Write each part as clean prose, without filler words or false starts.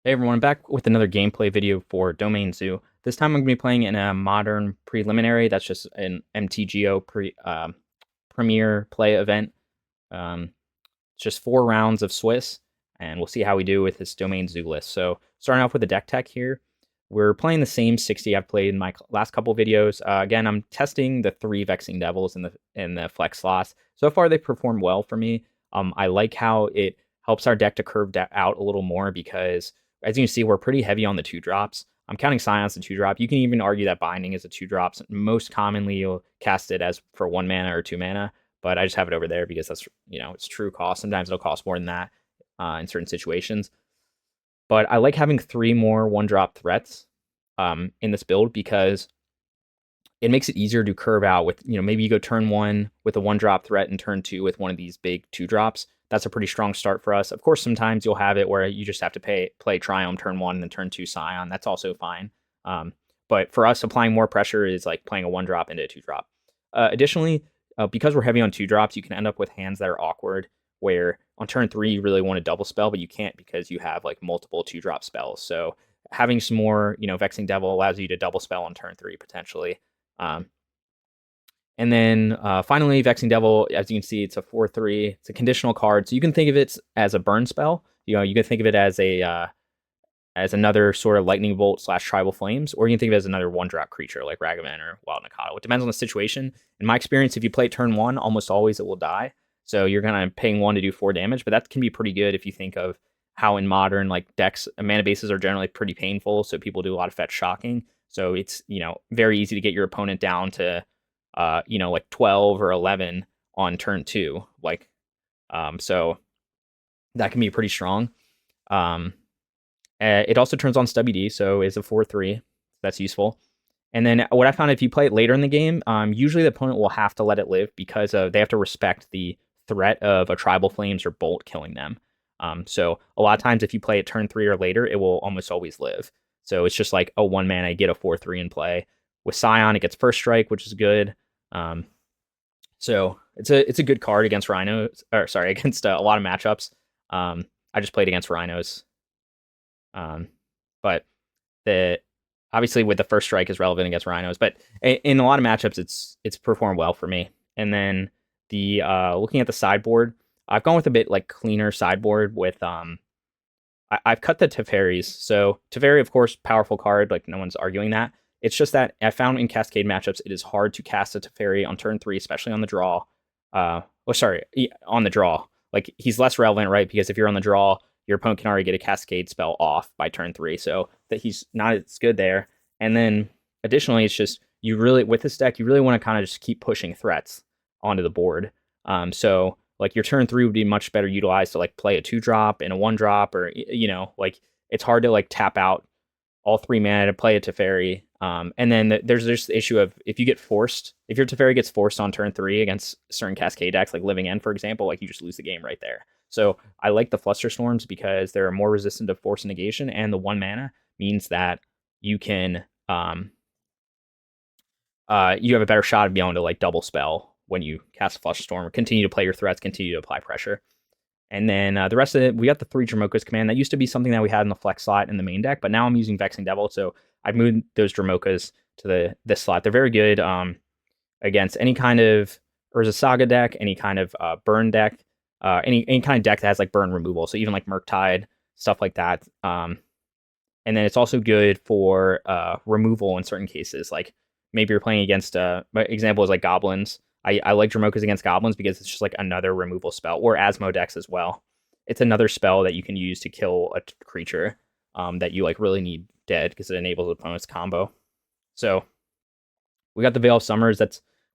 Hey everyone, I'm back with another gameplay video for Domain Zoo. This time I'm going to be playing in a modern preliminary. That's just an MTGO premier play event. It's just 4 rounds of Swiss, and we'll see how we do with this Domain Zoo list. So starting off with the deck tech here, we're playing the same 60 I've played in my last couple videos. Again, I'm testing the 3 Vexing Devils in the flex slots. So far, they've performed well for me. I like how it helps our deck to curve out a little more because, as you can see, we're pretty heavy on the 2-drops. I'm counting Scions as a 2-drop. You can even argue that Binding is a 2-drop. Most commonly, you'll cast it as for 1 mana or 2 mana, but I just have it over there because that's, it's true cost. Sometimes it'll cost more than that in certain situations. But I like having 3 more 1-drop threats in this build because it makes it easier to curve out with, maybe you go turn 1 with a 1-drop threat and turn 2 with one of these big 2-drops. That's a pretty strong start for us. Of course, sometimes you'll have it where you just have to play Triumph turn 1 and then turn 2 Scion. That's also fine. But for us, applying more pressure is like playing a 1-drop into a 2-drop. Additionally, because we're heavy on 2-drops, you can end up with hands that are awkward, where on turn 3 you really want to double spell, but you can't because you have like multiple 2-drop spells. So having some more, Vexing Devil allows you to double spell on turn 3 potentially. And then finally, Vexing Devil, as you can see, it's a 4/3. It's a conditional card, so you can think of it as a burn spell. You can think of it as another sort of lightning bolt / tribal flames, or you can think of it as another 1-drop creature like Ragavan or Wild Nikado. It depends on the situation. In my experience, if you play turn 1, almost always it will die. So you're kind of paying 1 to do 4 damage, but that can be pretty good if you think of how in modern like decks, mana bases are generally pretty painful, so people do a lot of fetch shocking. So it's very easy to get your opponent down to like 12 or 11 on turn 2. So that can be pretty strong. It also turns on Stubby D, so it's a 4/3. That's useful. And then what I found, if you play it later in the game, usually the opponent will have to let it live because they have to respect the threat of a Tribal Flames or Bolt killing them. So a lot of times if you play it turn 3 or later, it will almost always live. So it's just like a 1 mana, get a 4/3 in play. With Scion, it gets first strike, which is good. So it's a good card against Rhinos, or sorry, against a lot of matchups. I just played against Rhinos. But the obviously with the first strike is relevant against Rhinos, but in a lot of matchups it's performed well for me. And then the looking at the sideboard, I've gone with a bit like cleaner sideboard with I've cut the Teferis. So Teferi, of course, powerful card, like no one's arguing that. It's just that I found in Cascade matchups it is hard to cast a Teferi on turn 3, especially on the draw. On the draw. Like he's less relevant, right? Because if you're on the draw, your opponent can already get a Cascade spell off by turn 3, so that he's not as good there. And then additionally, it's just with this deck, you really want to kind of just keep pushing threats onto the board. So like your turn 3 would be much better utilized to like play a 2-drop and a 1-drop, or like it's hard to like tap out all 3 mana to play a Teferi. And then there's this issue of if your Teferi gets forced on turn 3 against certain Cascade decks, like Living End, for example, like you just lose the game right there. So I like the Flusterstorms because they're more resistant to force negation, and the 1 mana means that you can you have a better shot of being able to like double spell when you cast a Flusterstorm, continue to play your threats, continue to apply pressure. And then the rest of it, we got the 3 Dromokas command. That used to be something that we had in the flex slot in the main deck, but now I'm using Vexing Devil, so I've moved those Dromokas to this slot. They're very good against any kind of Urza Saga deck, any kind of burn deck, any kind of deck that has like burn removal. So even like Murktide, stuff like that. And then it's also good for removal in certain cases. Like maybe you're playing against example is like Goblins. I like Dromokas against Goblins because it's just like another removal spell, or Asmo decks as well. It's another spell that you can use to kill a creature that you like really need dead because it enables the opponent's combo. So we got the Veil of Summers.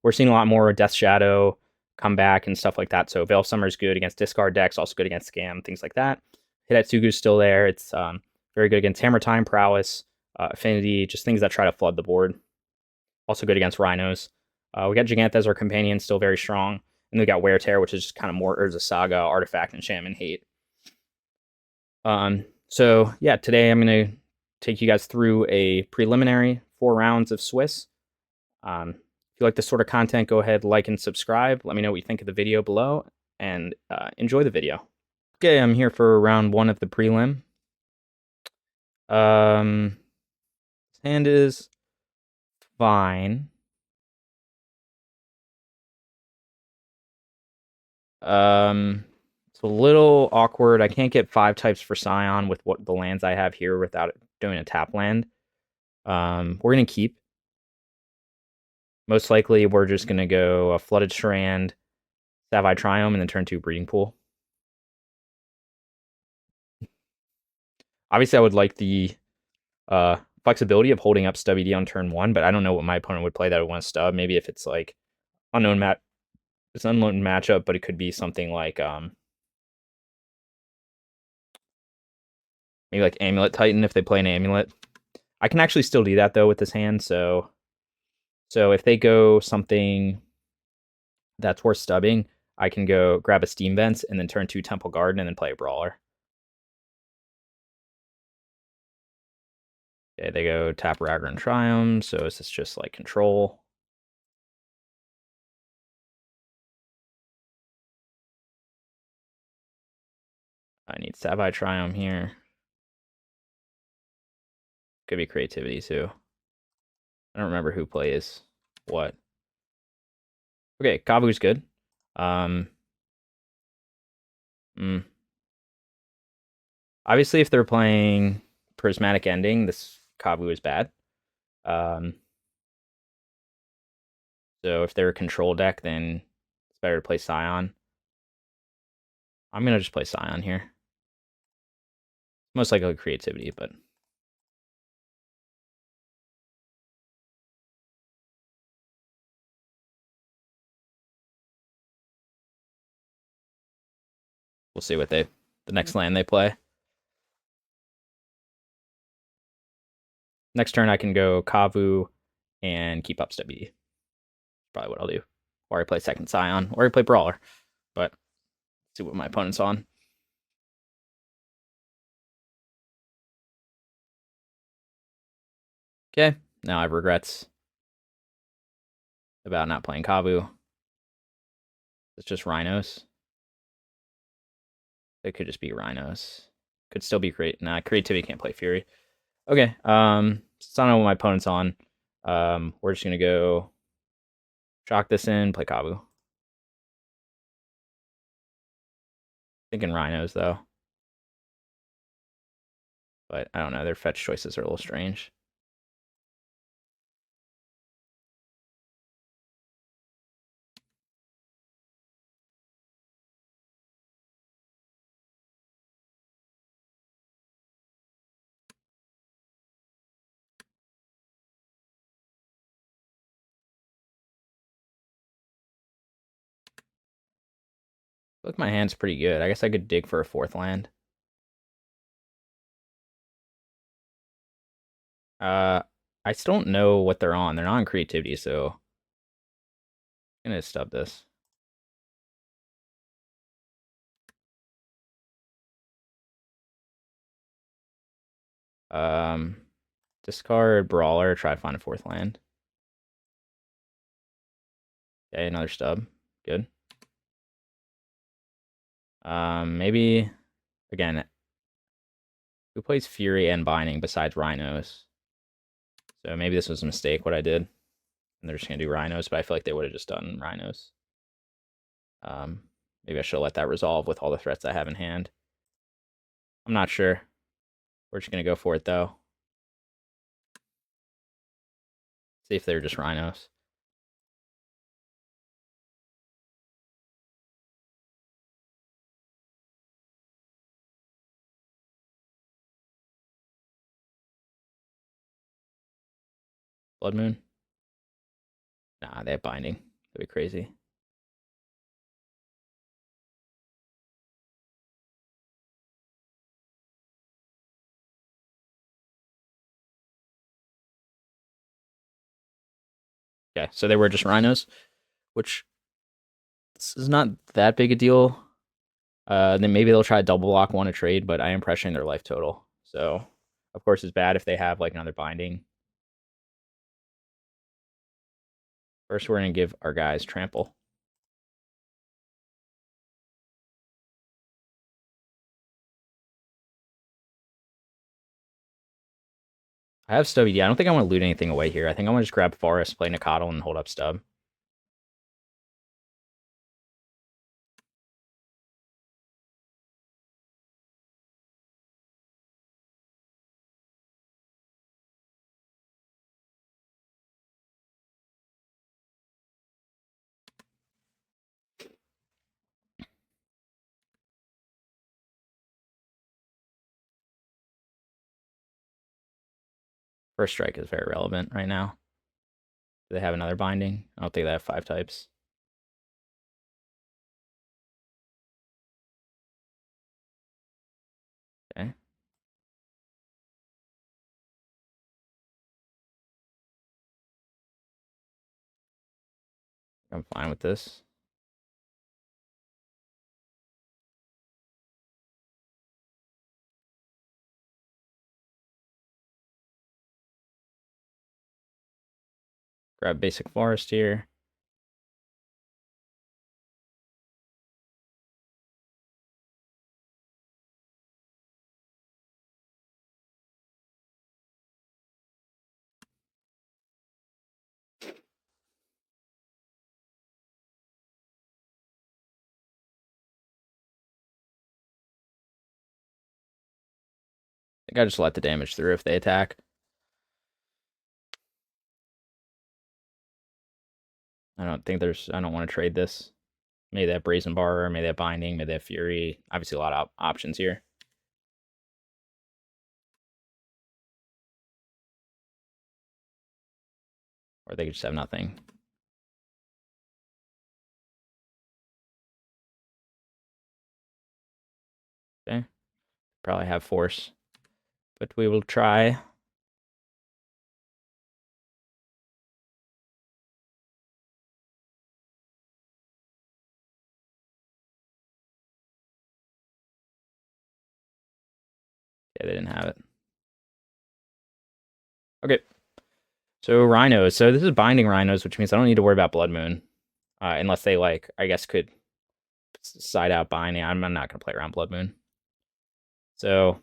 We're seeing a lot more Death Shadow come back and stuff like that. So Veil of Summer is good against discard decks, also good against Scam, things like that. Hidetsugu is still there. It's very good against Hammer Time, Prowess, Affinity, just things that try to flood the board. Also good against Rhinos. We got Gigantha as our companion, still very strong. And we got Wear Tear, which is just kind of more Urza Saga, Artifact, and Shaman Hate. So yeah, today I'm going to take you guys through a preliminary 4 rounds of Swiss. If you like this sort of content, go ahead, like and subscribe. Let me know what you think of the video below, and enjoy the video. Okay, I'm here for round 1 of the prelim. His hand is fine. It's a little awkward. I can't get 5 types for Scion with what the lands I have here without doing a tap land. We're gonna keep. Most likely, we're just gonna go a Flooded Strand, Savai Triome, and then turn 2 Breeding Pool. Obviously, I would like the flexibility of holding up Stubby D on turn 1, but I don't know what my opponent would play that would want to stub. Maybe if it's like it's an unknown matchup, but it could be something like maybe like Amulet Titan if they play an Amulet. I can actually still do that though with this hand, so if they go something that's worth stubbing, I can go grab a Steam Vents and then turn 2 Temple Garden and then play a Brawler. Okay, they go tap Ragran Triumph, so is this just like control? I need Savai Triumph here. Could be creativity too. I don't remember who plays what. Okay, Kavu's good. Obviously, if they're playing Prismatic Ending, this Kavu is bad. So if they're a control deck, then it's better to play Scion. I'm gonna just play Scion here. Most likely creativity, but we'll see what the next land they play. Next turn, I can go Kavu and keep up Stubby. Probably what I'll do. Or I play second Scion, or I play Brawler. But see what my opponent's on. Okay, now I have regrets about not playing Kavu. It's just Rhinos. It could just be Rhinos. Could still be creativity can't play Fury. Okay, so I don't know what my opponent's on. We're just gonna go shock this in, play Kavu. Thinking Rhinos though. But I don't know, their fetch choices are a little strange. Look, my hand's pretty good. I guess I could dig for a 4th land. I still don't know what they're on. They're not on creativity, so I'm gonna stub this. Discard Brawler, try to find a 4th land. Okay, another stub. Good. Maybe again, who plays Fury and Binding besides Rhinos? So maybe this was a mistake what I did. And they're just gonna do Rhinos, but I feel like they would have just done Rhinos. Maybe I should let that resolve with all the threats I have in hand. I'm not sure. We're just gonna go for it though. See if they're just Rhinos. Blood Moon? Nah, they have Binding. That'd be crazy. Okay, so they were just Rhinos, which is not that big a deal. Then maybe they'll try double block, want to trade, but I am pressuring their life total. So, of course, it's bad if they have like another Binding. First, we're going to give our guys Trample. I have stub ED. I don't think I want to loot anything away here. I think I want to just grab Forest, play Nikotl, and hold up stub. First strike is very relevant right now. Do they have another binding? I don't think they have 5 types. Okay. I'm fine with this. Grab basic forest here. I think I just let the damage through if they attack. I don't want to trade this. Maybe they have Brazen Bar, maybe they have Binding, maybe they have Fury. Obviously a lot of options here. Or they could just have nothing. Okay. Probably have Force. But we will try. Yeah, they didn't have it. Okay. So Rhinos. So this is Binding Rhinos, which means I don't need to worry about Blood Moon. Unless they, like, I guess could side out Binding. I'm not going to play around Blood Moon. So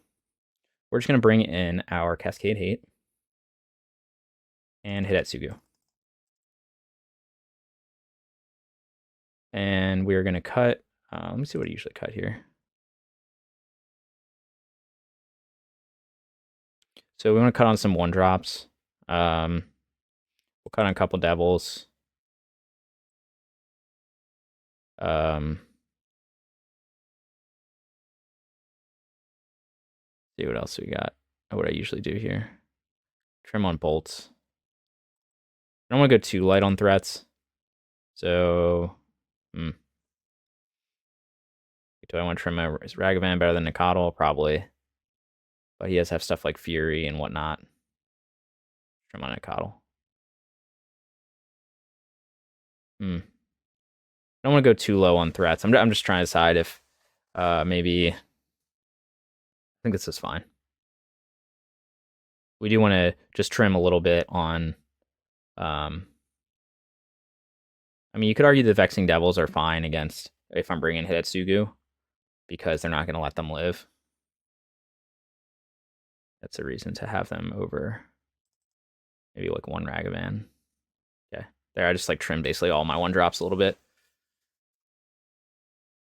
we're just going to bring in our Cascade Hate. And hit at Sugu. And we're going to cut. Let me see what I usually cut here. So we want to cut on some 1-drops. We'll cut on a couple devils. See what else we got. What I usually do here. Trim on bolts. I don't want to go too light on threats. So, do I want to trim my Ragavan better than Nikotl? Probably. But he does have stuff like Fury and whatnot. Trim on Nikotl. I don't want to go too low on threats. I'm just trying to decide if maybe. I think this is fine. We do want to just trim a little bit on. I mean, you could argue the Vexing Devils are fine against if I'm bringing Hidetsugu, because they're not going to let them live. That's a reason to have them over maybe like 1 Ragavan. Yeah, there I just like trimmed basically all my 1-drops a little bit.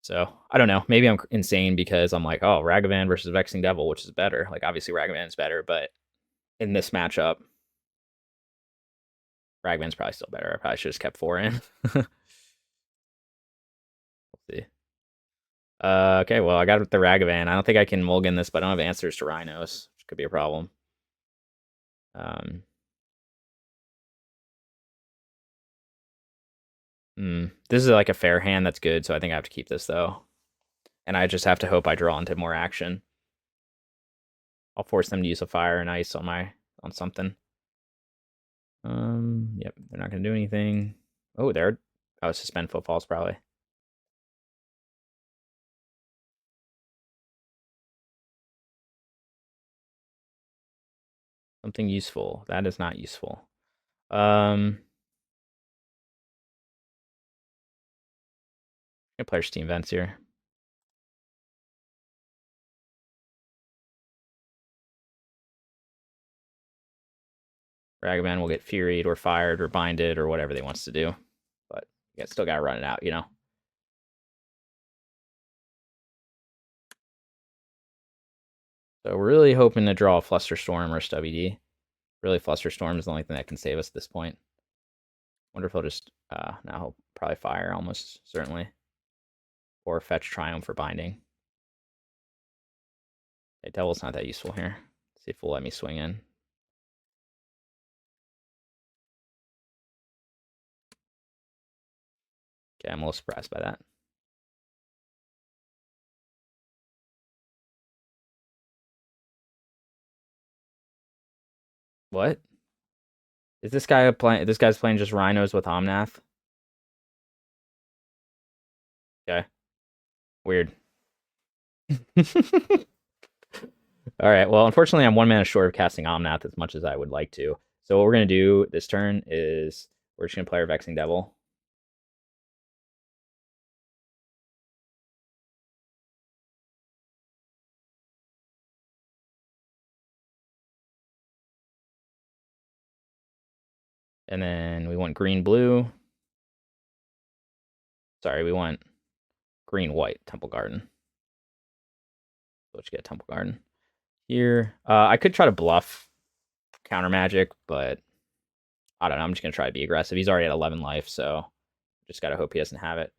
So I don't know. Maybe I'm insane because I'm like, oh, Ragavan versus Vexing Devil, which is better? Like, obviously Ragavan is better, but in this matchup, Ragavan's probably still better. I probably should have just kept 4 in. We'll see. Okay, well, I got the Ragavan. I don't think I can mulligan this, but I don't have answers to Rhinos, which could be a problem. This is like a fair hand that's good, so I think I have to keep this, though. And I just have to hope I draw into more action. I'll force them to use a fire and ice on something. Yep, they're not gonna do anything. Oh, they're suspend footfalls probably. Something useful. That is not useful. Gonna play Steam Vents here. Ragavan will get Furied or Fired or Binded or whatever they wants to do. But yeah, still gotta run it out, you know? So we're really hoping to draw a Flusterstorm or SWD. Really, Flusterstorm is the only thing that can save us at this point. Wonder if he'll just, now he'll probably Fire almost certainly. Or Fetch Triumph for Binding. Okay, Devil's not that useful here. Let's see if he'll let me swing in. Okay, I'm a little surprised by that. What? Is this guy playing? This guy's playing just Rhinos with Omnath? Okay. Weird. All right. Well, unfortunately, I'm 1 mana short of casting Omnath as much as I would like to. So what we're gonna do this turn is we're just gonna play our Vexing Devil. And then we want green blue. Sorry, we want green white Temple Garden. So let's get Temple Garden here. I could try to bluff counter magic, but I don't know. I'm just gonna try to be aggressive. He's already at 11 life, so just gotta hope he doesn't have it.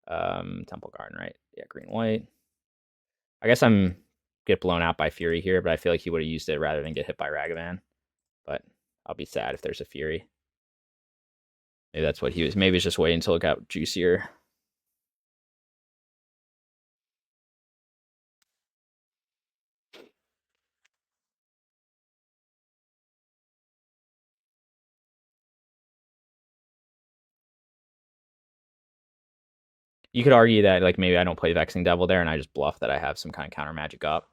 Temple Garden, right? Yeah, green white. I guess I'm get blown out by Fury here, but I feel like he would have used it rather than get hit by Ragavan. But I'll be sad if there's a Fury. Maybe that's what he was. Maybe it's just waiting until it got juicier. You could argue that like maybe I don't play Vexing Devil there and I just bluff that I have some kind of counter magic up.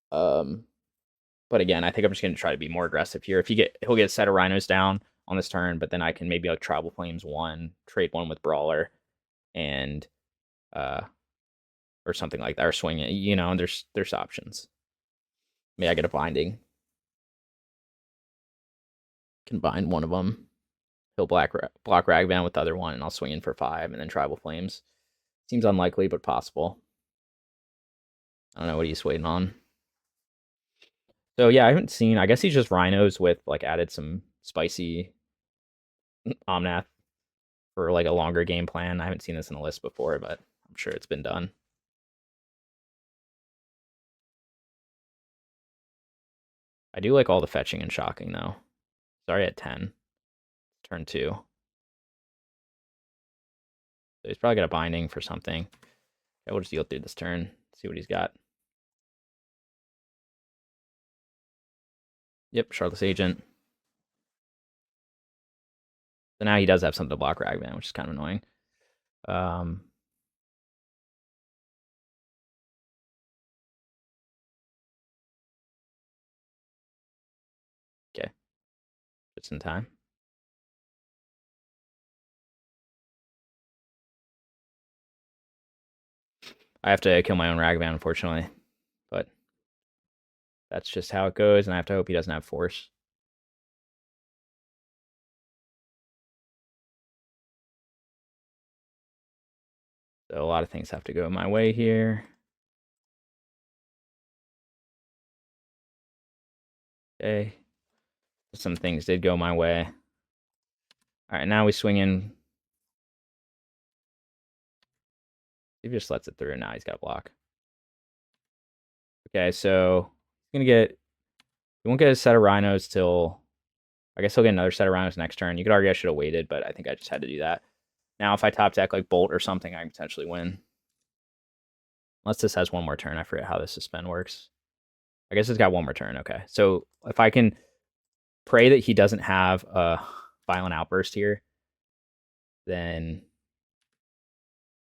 But again, I think I'm just gonna try to be more aggressive here. If he'll get a set of Rhinos down on this turn, but then I can maybe like Tribal Flames 1, trade 1 with Brawler, and or something like that, or swing it. You know, there's options. Maybe I get a binding. Can bind one of them. He'll block Ragvan with the other one, and I'll swing in for 5, and then Tribal Flames. Seems unlikely, but possible. I don't know what he's waiting on. So yeah, I haven't seen. I guess he's just Rhinos with like added some spicy Omnath for like a longer game plan. I haven't seen this in a list before, but I'm sure it's been done. I do like all the fetching and shocking though. Sorry at 10. Turn 2. So he's probably got a binding for something. Okay, we'll just deal through this turn. See what he's got. Yep, Shardless Agent. So now he does have something to block Ragman, which is kind of annoying. Okay. Just in time. I have to kill my own Ragavan, unfortunately. But that's just how it goes, and I have to hope he doesn't have force. So a lot of things have to go my way here. Okay. Some things did go my way. All right, now we swing in. He just lets it through. Now he's got a block. Okay, so he's gonna get. He won't get a set of Rhinos till. I guess he'll get another set of Rhinos next turn. You could argue I should have waited, but I think I just had to do that. Now, if I top deck like Bolt or something, I can potentially win. Unless this has one more turn. I forget how the suspend works. I guess it's got one more turn. Okay, so if I can pray that he doesn't have a Violent Outburst here, then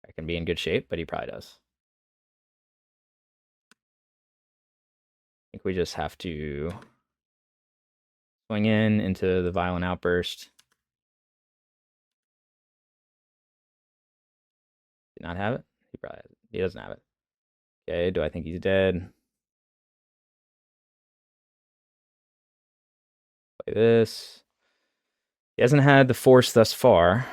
I can be in good shape, but he probably does. I think we just have to swing in into the Violent Outburst. Did not have it? He probably has it. He doesn't have it. Okay, do I think he's dead? Play this. He hasn't had the force thus far.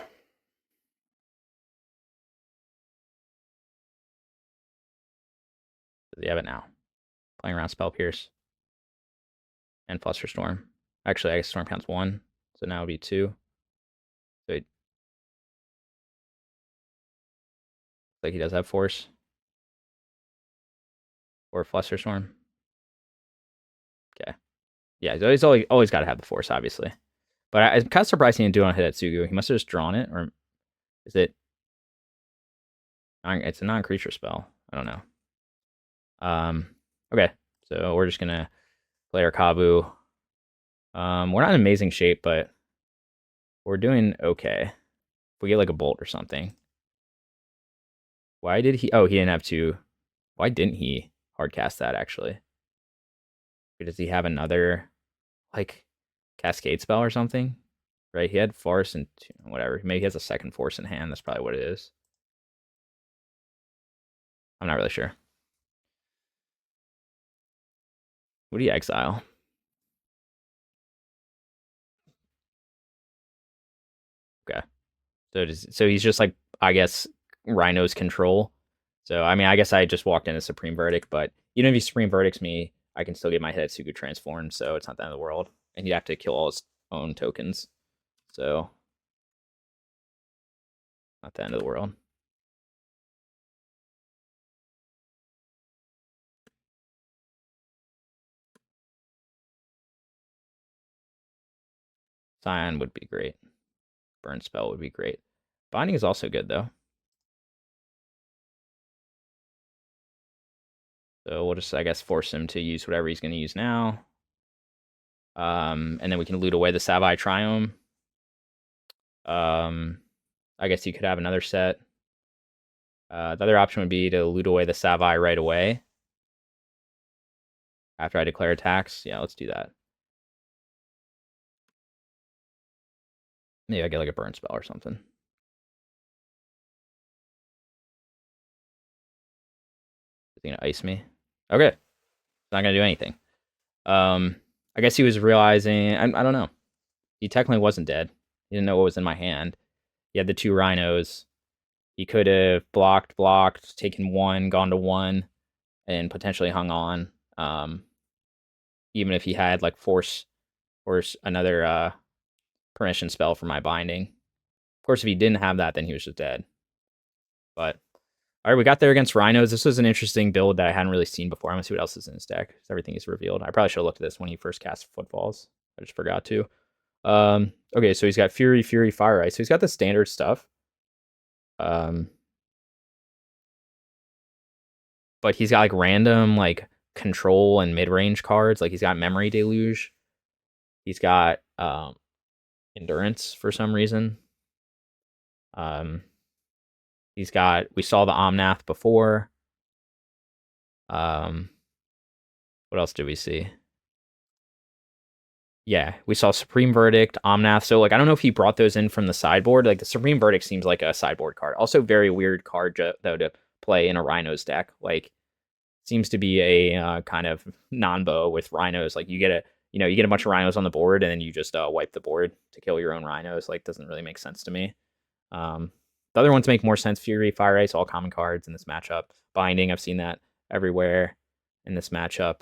Does he have it now? Playing around Spell Pierce and Flusterstorm. Actually, I guess Storm counts 1, so now it would be 2. So it, like he does have force. Or Flusterstorm. Okay. Yeah, he's always got to have the force, obviously. But I'm kind of surprised he didn't do it on Hidetsugu. He must have just drawn it, or is it? It's a non-creature spell. I don't know. Okay, so we're just gonna play our Kabu. We're not in amazing shape, but we're doing okay. If we get like a bolt or something. Why did he? Oh, he didn't have to. Why didn't he hardcast that actually? Does he have another like cascade spell or something? Right, he had force and whatever. Maybe he has a second force in hand. That's probably what it is. I'm not really sure. What do you exile? Okay. So he's just like, I guess, Rhino's control. So I mean, I guess I just walked in a Supreme Verdict, but even if he Supreme Verdicts me, I can still get my Hidetsugu transformed, so it's not the end of the world. And he'd have to kill all his own tokens. So not the end of the world. Scion would be great. Burn Spell would be great. Binding is also good though. So we'll just, I guess, force him to use whatever he's going to use now. And then we can loot away the Savai Triome. I guess you could have another set. The other option would be to loot away the Savai right away. After I declare attacks. Yeah, let's do that. Maybe I get like a burn spell or something. Is he gonna ice me? Okay. It's not gonna do anything. I guess he was realizing, I don't know. He technically wasn't dead. He didn't know what was in my hand. He had the 2 Rhinos. He could have blocked, taken 1, gone to 1, and potentially hung on. Even if he had like force or another permission spell for my binding. Of course, if he didn't have that, then he was just dead. But all right, we got there against Rhinos. This was an interesting build that I hadn't really seen before. I'm gonna see what else is in his deck. Everything is revealed. I probably should have looked at this when he first cast Footfalls. I just forgot to. Okay, so he's got Fury, Fire Ice. So he's got the standard stuff. But he's got like random like control and mid-range cards. Like he's got Memory Deluge. He's got Endurance for some reason. He's got, we saw the Omnath before. What else did we see? Yeah, we saw Supreme Verdict, Omnath. So like I don't know if he brought those in from the sideboard. Like the Supreme Verdict seems like a sideboard card. Also very weird card though to play in a Rhinos deck. Like seems to be a kind of non-bow with Rhinos. Like you get a bunch of Rhinos on the board and then you just wipe the board to kill your own Rhinos. Like doesn't really make sense to me. The other ones make more sense. Fury, Fire Ice, all common cards in this matchup. Binding, I've seen that everywhere in this matchup.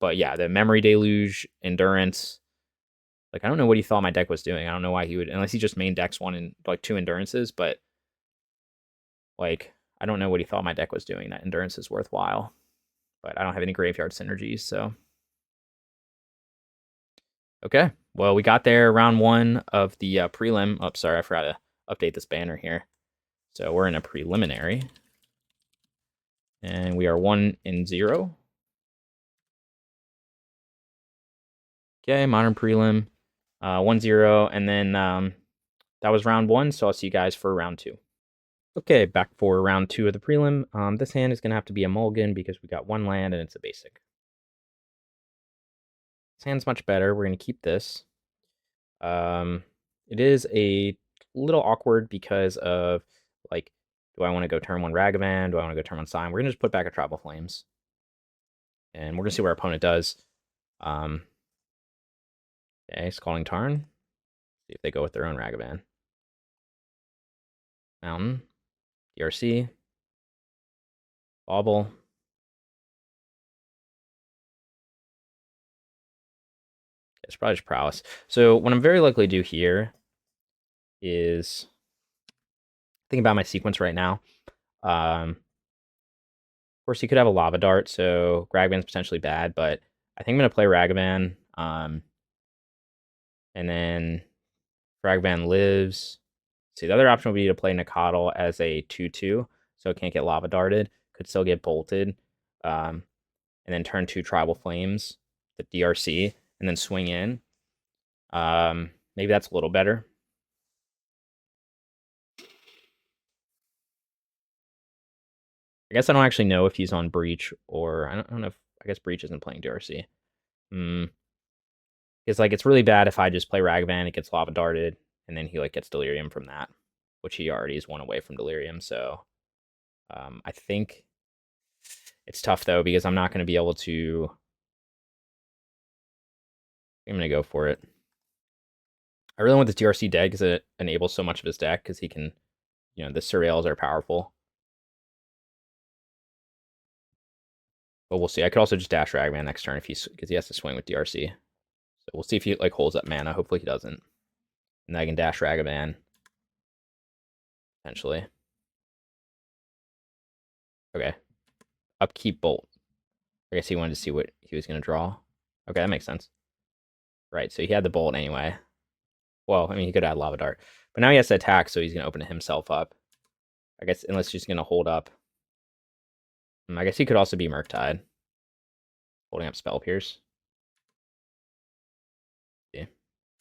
But yeah, the Memory Deluge, Endurance. Like I don't know what he thought my deck was doing. I don't know why he would, unless he just main decks 1 and like 2 Endurances. But like I don't know what he thought my deck was doing. That Endurance is worthwhile, but I don't have any graveyard synergies. So okay, well we got there round 1 of the prelim. Oh, sorry, I forgot to update this banner here. So we're in a preliminary. And we are 1-0. Okay, modern prelim. 1-0. And then that was round 1. So I'll see you guys for round 2. Okay, back for round 2 of the prelim. This hand is going to have to be a mulligan because we got 1 land and it's a basic. This hand's much better. We're going to keep this. It is a little awkward because of, like, do I want to go turn 1 Ragavan? Do I want to go turn 1 Sign? We're going to just put back a Tribal Flames. And we're going to see what our opponent does. Okay, Scalding Tarn. See if they go with their own Ragavan. Mountain. DRC. Bauble. It's probably just Prowess. So what I'm very likely to do here is think about my sequence right now. Of course, he could have a Lava Dart, so Ragavan's potentially bad, but I think I'm going to play Ragavan. And then Ragavan lives. See, the other option would be to play Nicodle as a 2-2, so it can't get Lava Darted. Could still get bolted. And then turn 2 Tribal Flames, the DRC, and then swing in. Maybe that's a little better. I guess I don't actually know if he's on Breach or I don't know if I guess Breach isn't playing DRC. It's like it's really bad if I just play Ragavan, it gets Lava Darted, and then he like gets Delirium from that, which he already is one away from Delirium. So I think it's tough though because I'm not going to be able to. I'm going to go for it. I really want this DRC dead because it enables so much of his deck because he can, the Surveils are powerful. But we'll see. I could also just dash Ragavan next turn because he has to swing with DRC. So we'll see if he like holds up mana. Hopefully he doesn't. And then I can dash Ragavan. Potentially. Okay. Upkeep Bolt. I guess he wanted to see what he was going to draw. Okay, that makes sense. Right, so he had the Bolt anyway. Well, I mean, he could add Lava Dart. But now he has to attack, so he's going to open himself up. I guess, unless he's going to hold up. I guess he could also be Murktide. Holding up Spell Pierce. Yeah.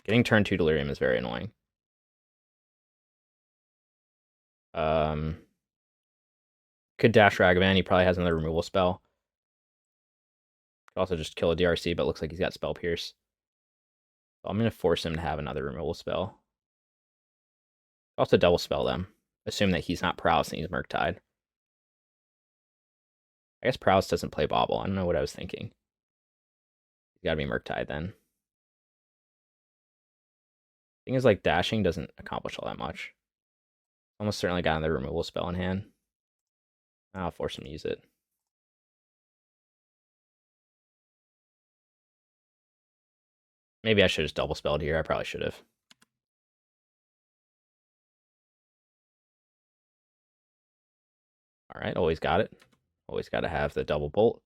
Getting turn 2 Delirium is very annoying. Could dash Ragavan. He probably has another removal spell. Could also just kill a DRC, but it looks like he's got Spell Pierce. So I'm going to force him to have another removal spell. Also double spell them. Assume that he's not Prowess and he's Murktide. I guess Prowess doesn't play Bauble. I don't know what I was thinking. He's got to be Murktide then. Thing is, like, dashing doesn't accomplish all that much. Almost certainly got another removal spell in hand. I'll force him to use it. Maybe I should have just double spelled here. I probably should have. All right, always got it. Always got to have the double bolt.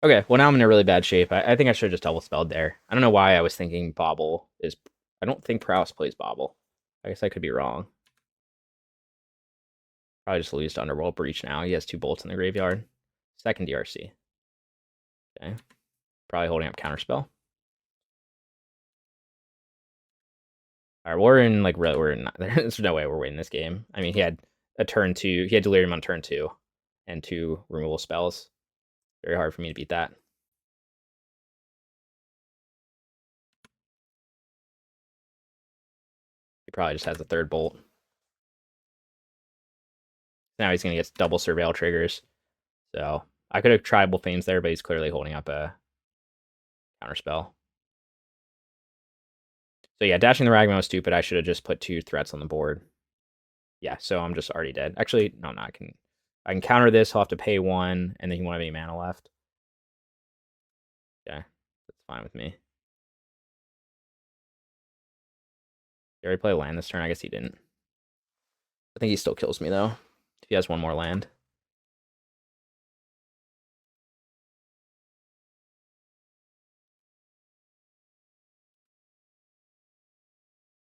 Okay, well now I'm in a really bad shape. I think I should have just double spelled there. I don't know why I was thinking Bauble is... I don't think Prowess plays Bauble. I guess I could be wrong. Probably just lose to Underworld Breach now. He has 2 bolts in the graveyard. Second DRC. Okay. Probably holding up Counterspell. Alright, we're in, like, there's no way we're winning this game. I mean, he had a turn 2. He had Delirium on turn 2. And 2 removal spells. Very hard for me to beat that. He probably just has a third bolt. Now he's going to get double Surveil triggers. So I could have Tribal Fames there, but he's clearly holding up a Counterspell. So yeah, dashing the Ragavan was stupid. I should have just put 2 threats on the board. Yeah, so I'm just already dead. Actually, no, I can counter this. I'll have to pay 1, and then he won't have any mana left. Yeah, that's fine with me. Did he already play land this turn? I guess he didn't. I think he still kills me, though, if he has 1 more land.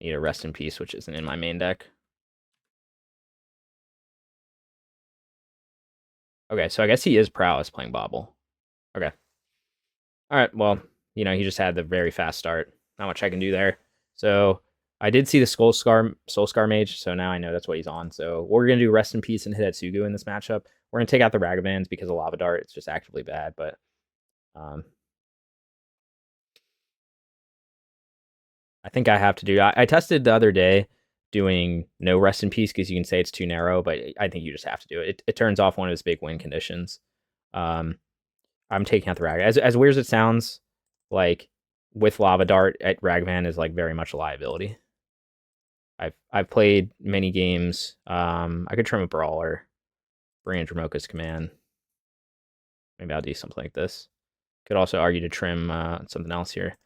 Need a Rest in Peace, which isn't in my main deck. Okay, so I guess he is Prowess playing Bauble. Okay. Alright, well, he just had the very fast start. Not much I can do there. So I did see the Soulscar Mage, so now I know that's what he's on. So we're going to do Rest in Peace and Hidetsugu in this matchup. We're going to take out the Ragavans because of Lava Dart. It's just actively bad, but I think I have to do... I tested the other day doing no Rest in Peace because you can say it's too narrow, but I think you just have to do it. It turns off one of his big win conditions. I'm taking out the Ragavan. As weird as it sounds, like, with Lava Dart at Ragman is like very much a liability. I've played many games. I could trim a Brawler, bring in Dromoka's Command. Maybe I'll do something like this. Could also argue to trim something else here.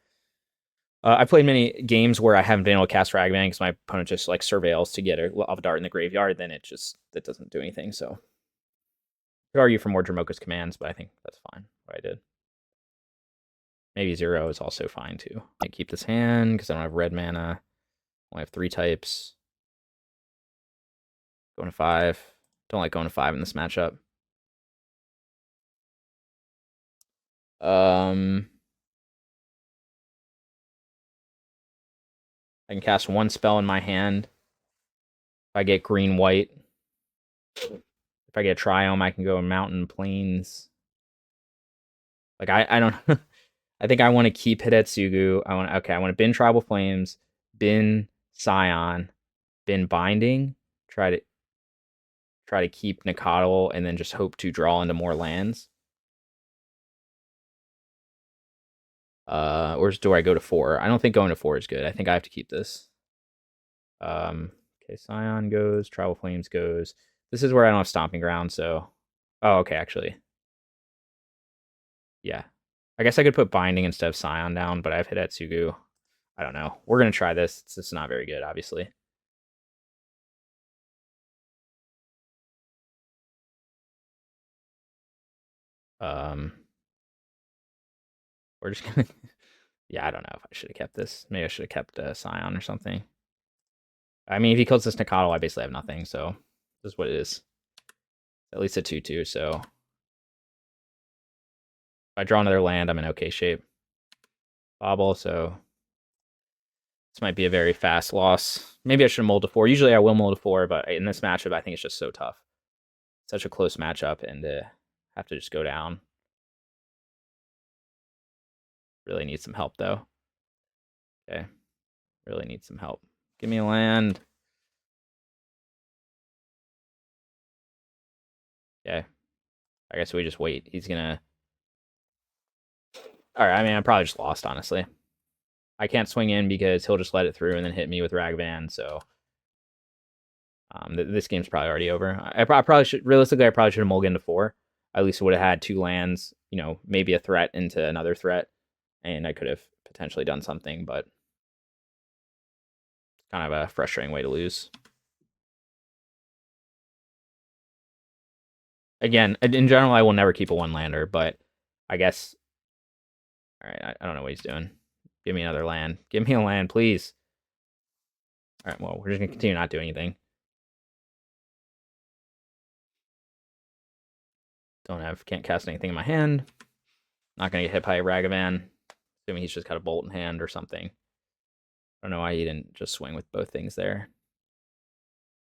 I've played many games where I haven't been able to cast Ragman because my opponent just like surveils to get a Lava Dart in the graveyard. Then that doesn't do anything. So could argue for more Dromoka's Commands, but I think that's fine what I did. Maybe 0 is also fine too. I keep this hand because I don't have red mana. I only have 3 types. Going to 5. Don't like going to 5 in this matchup. I can cast 1 spell in my hand. If I get green-white. If I get Triome, I can go Mountain, Plains. Like, I don't... I think I want to keep Hidetsugu. I want to bin Tribal Flames, bin Scion, bin Binding, try to keep Nicodle, and then just hope to draw into more lands. Or do I go to 4? I don't think going to 4 is good. I think I have to keep this. Okay, Scion goes, Tribal Flames goes. This is where I don't have Stomping Ground, so... Oh, okay, actually. Yeah. I guess I could put Binding instead of Scion down, but I have Hidetsugu. I don't know. We're going to try this. It's just not very good, obviously. We're just going to... Yeah, I don't know if I should have kept this. Maybe I should have kept Scion or something. I mean, if he kills this Nicodle, I basically have nothing, so this is what it is. At least a 2/2, so... If I draw another land, I'm in okay shape. Bobble, so... This might be a very fast loss. Maybe I should have mold to 4. Usually I will mold to 4, but in this matchup, I think it's just so tough. Such a close matchup, and have to just go down. Really need some help, though. Okay. Really need some help. Give me a land. Okay. I guess we just wait. He's gonna... Alright, I mean, I probably just lost, honestly. I can't swing in because he'll just let it through and then hit me with Ragvan, so... this game's probably already over. I probably should... Realistically, I probably should have mulliganed to 4. At least would have had 2 lands, you know, maybe a threat into another threat, and I could have potentially done something, but... Kind of a frustrating way to lose. Again, in general, I will never keep a 1-lander, but I guess... Alright, I don't know what he's doing. Give me another land. Give me a land, please. Alright, well, we're just going to continue not doing anything. Can't cast anything in my hand. Not going to get hit by a Ragavan. Assuming he's just got a bolt in hand or something. I don't know why he didn't just swing with both things there.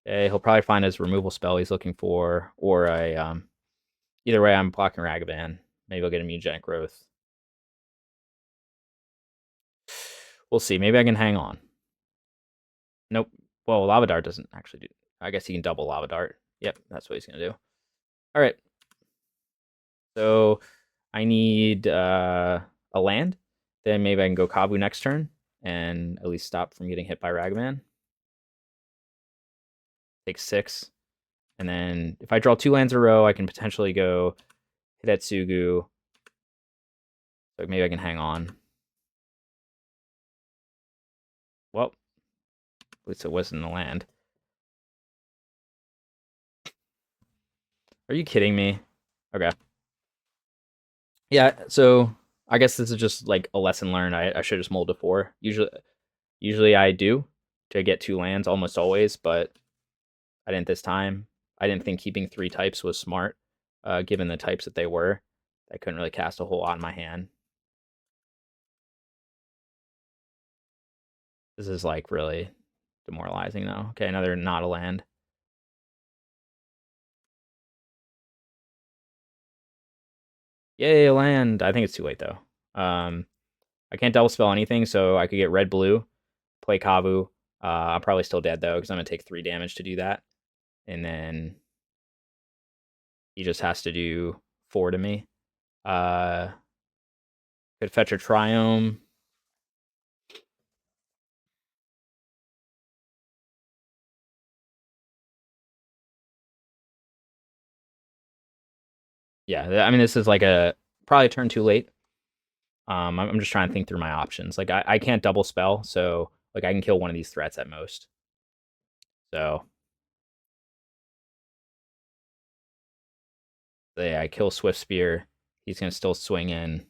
Okay, he'll probably find his removal spell he's looking for, or a, either way, I'm blocking Ragavan. Maybe I'll get a Mutagenic Growth. We'll see. Maybe I can hang on. Nope. Well, Lava Dart doesn't actually do... I guess he can double Lava Dart. Yep, that's what he's going to do. All right. So I need a land. Then maybe I can go Kabu next turn and at least stop from getting hit by Ragavan. Take 6. And then if I draw 2 lands in a row, I can potentially go Hidetsugu. So maybe I can hang on. Well, at least it wasn't a land. Are you kidding me? Okay. Yeah, so I guess this is just like a lesson learned. I should just mold to 4. Usually I do to get 2 lands almost always, but I didn't this time. I didn't think keeping 3 types was smart, given the types that they were. I couldn't really cast a whole lot in my hand. This is like really demoralizing though. Okay, another not a land. Yay, a land. I think it's too late though. I can't double spell anything, so I could get red blue, play Kavu. I'm probably still dead though, because I'm gonna take 3 damage to do that. And then he just has to do 4 to me. Could fetch a Triome. Yeah, I mean, this is like a probably a turn too late. I'm just trying to think through my options. Like, I can't double spell, so like I can kill one of these threats at most. So yeah, I kill Swift Spear. He's gonna still swing in.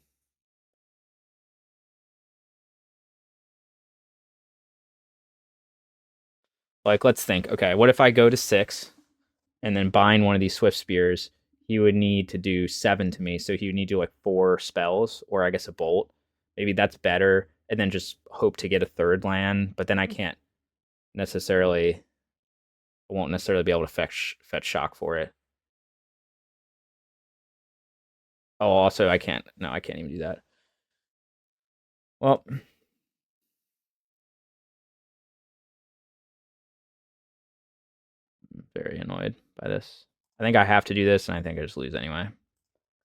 Like, let's think. Okay, what if I go to 6 and then bind one of these Swift Spears? He would need to do 7 to me, so he would need to do like 4 spells, or I guess a bolt. Maybe that's better, and then just hope to get a third land. But then I can't necessarily, I won't necessarily be able to fetch shock for it. Oh, also I can't. No, I can't even do that. Well, I'm very annoyed by this. I think I have to do this, and I think I just lose anyway.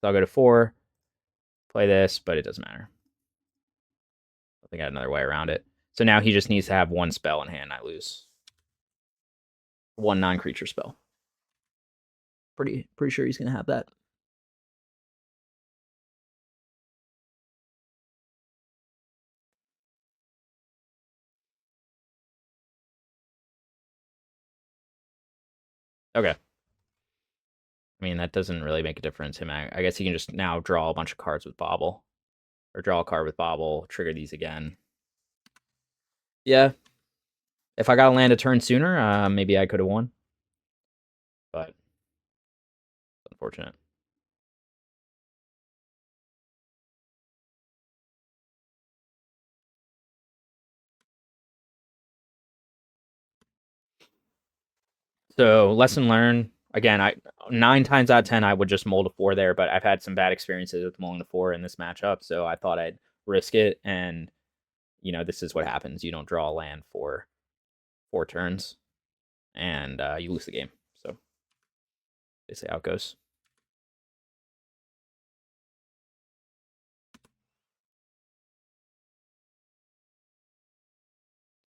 So I'll go to 4, play this, but it doesn't matter. I think I had another way around it. So now he just needs to have 1 spell in hand. I lose. 1 non-creature spell. Pretty sure he's gonna have that. Okay. I mean, that doesn't really make a difference. I guess he can just now draw a bunch of cards with Bobble. Or draw a card with Bobble, trigger these again. Yeah. If I got to land a turn sooner, maybe I could have won. But it's unfortunate. So lesson learned. Again, I 9 times out of 10 I would just mold a 4 there, but I've had some bad experiences with molding a 4 in this matchup, so I thought I'd risk it. And this is what happens. You don't draw a land for 4 turns, and you lose the game. So basically how it goes.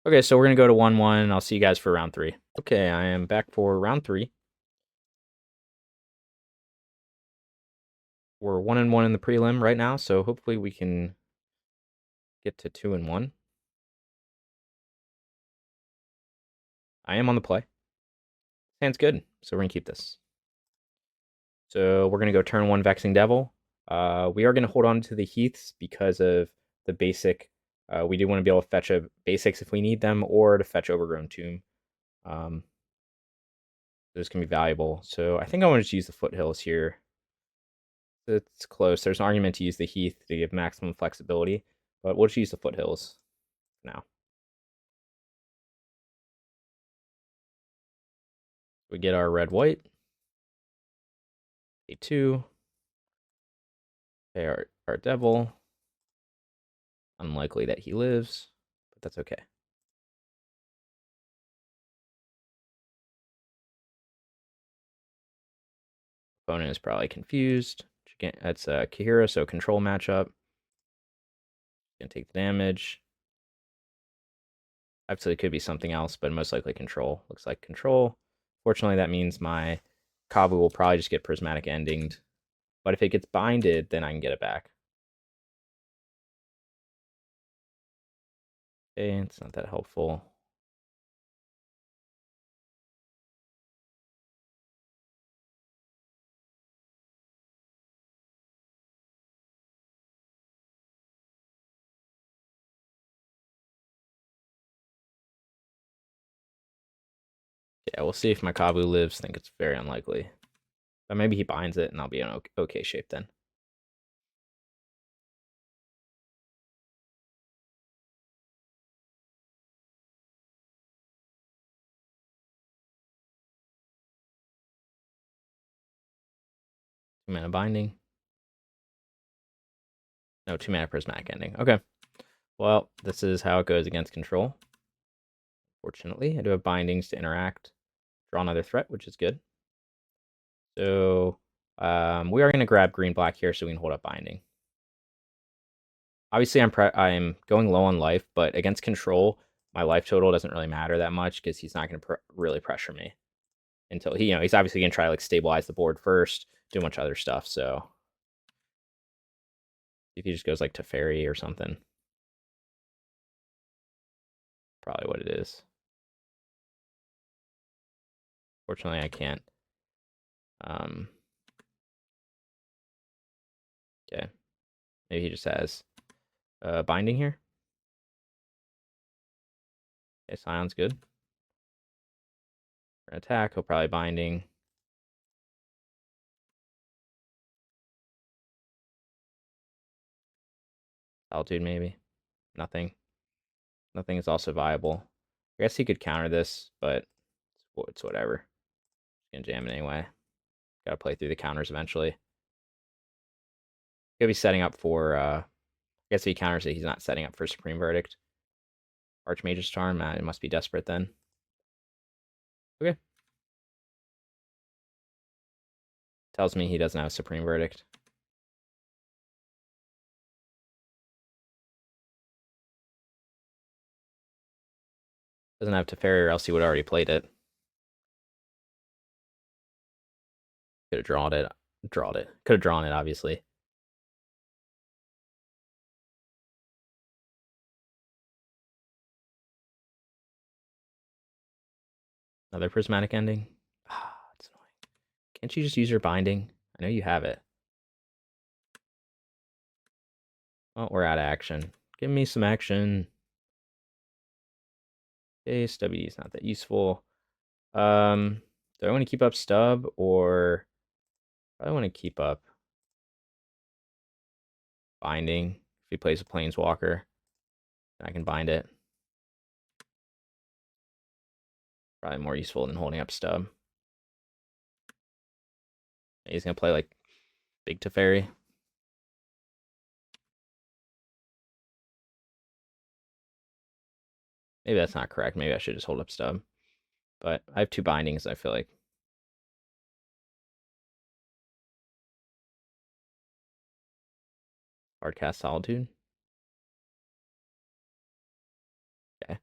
Okay, so we're gonna go to 1-1. I'll see you guys for round 3. Okay, I am back for round 3. We're 1-1 in the prelim right now, so hopefully we can get to 2-1. I am on the play. Sounds good. So we're gonna keep this. So we're gonna go turn 1 Vexing Devil. We are gonna hold on to the Heaths because of the basic. We do want to be able to fetch a basics if we need them, or to fetch Overgrown Tomb. This can be valuable. So I think I want to just use the Foothills here. It's close. There's an argument to use the Heath to give maximum flexibility, but we'll just use the Foothills now. We get our red-white. A2. Okay, our devil. Unlikely that he lives, but that's okay. Opponent is probably confused. That's a Kahira, so control matchup. Gonna take the damage. Absolutely could be something else, but most likely control. Looks like control. Fortunately, that means my Kavu will probably just get prismatic endinged. But if it gets binded, then I can get it back. Okay, it's not that helpful. Yeah, we'll see if my Kavu lives. I think it's very unlikely. But maybe he binds it, and I'll be in okay shape then. Two-mana binding. No, 2-mana prismatic ending. Okay. Well, this is how it goes against control. Fortunately, I do have bindings to interact. Draw another threat, which is good. So we are going to grab green-black here so we can hold up binding. Obviously, I'm going low on life, but against control, my life total doesn't really matter that much because he's not going to really pressure me until he's obviously going to try to like stabilize the board first, do a bunch of other stuff. So if he just goes like Teferi or something, probably what it is. Fortunately, I can't. Okay, maybe he just has binding here. Okay, Scion's good. For an attack, he'll probably binding. Altitude maybe. Nothing. Nothing is also viable. I guess he could counter this, but it's whatever. Gonna jam it anyway. Gotta play through the counters eventually. He'll be setting up for I guess if he counters it, he's not setting up for Supreme Verdict. Archmage's Charm, it must be desperate then. Okay. Tells me he doesn't have Supreme Verdict. Doesn't have Teferi, or else he would have already played it. Could have drawn it. Could have drawn it, obviously. Another prismatic ending. Ah, it's annoying. Can't you just use your binding? I know you have it. Oh, we're out of action. Give me some action. Okay, stubby is not that useful. Do I want to keep up stub, or I want to keep up binding? If he plays a planeswalker, I can bind it. Probably more useful than holding up stub. He's gonna play like Big Teferi. Maybe that's not correct. Maybe I should just hold up stub. But I have 2 bindings, I feel like. Hard cast Solitude. Okay.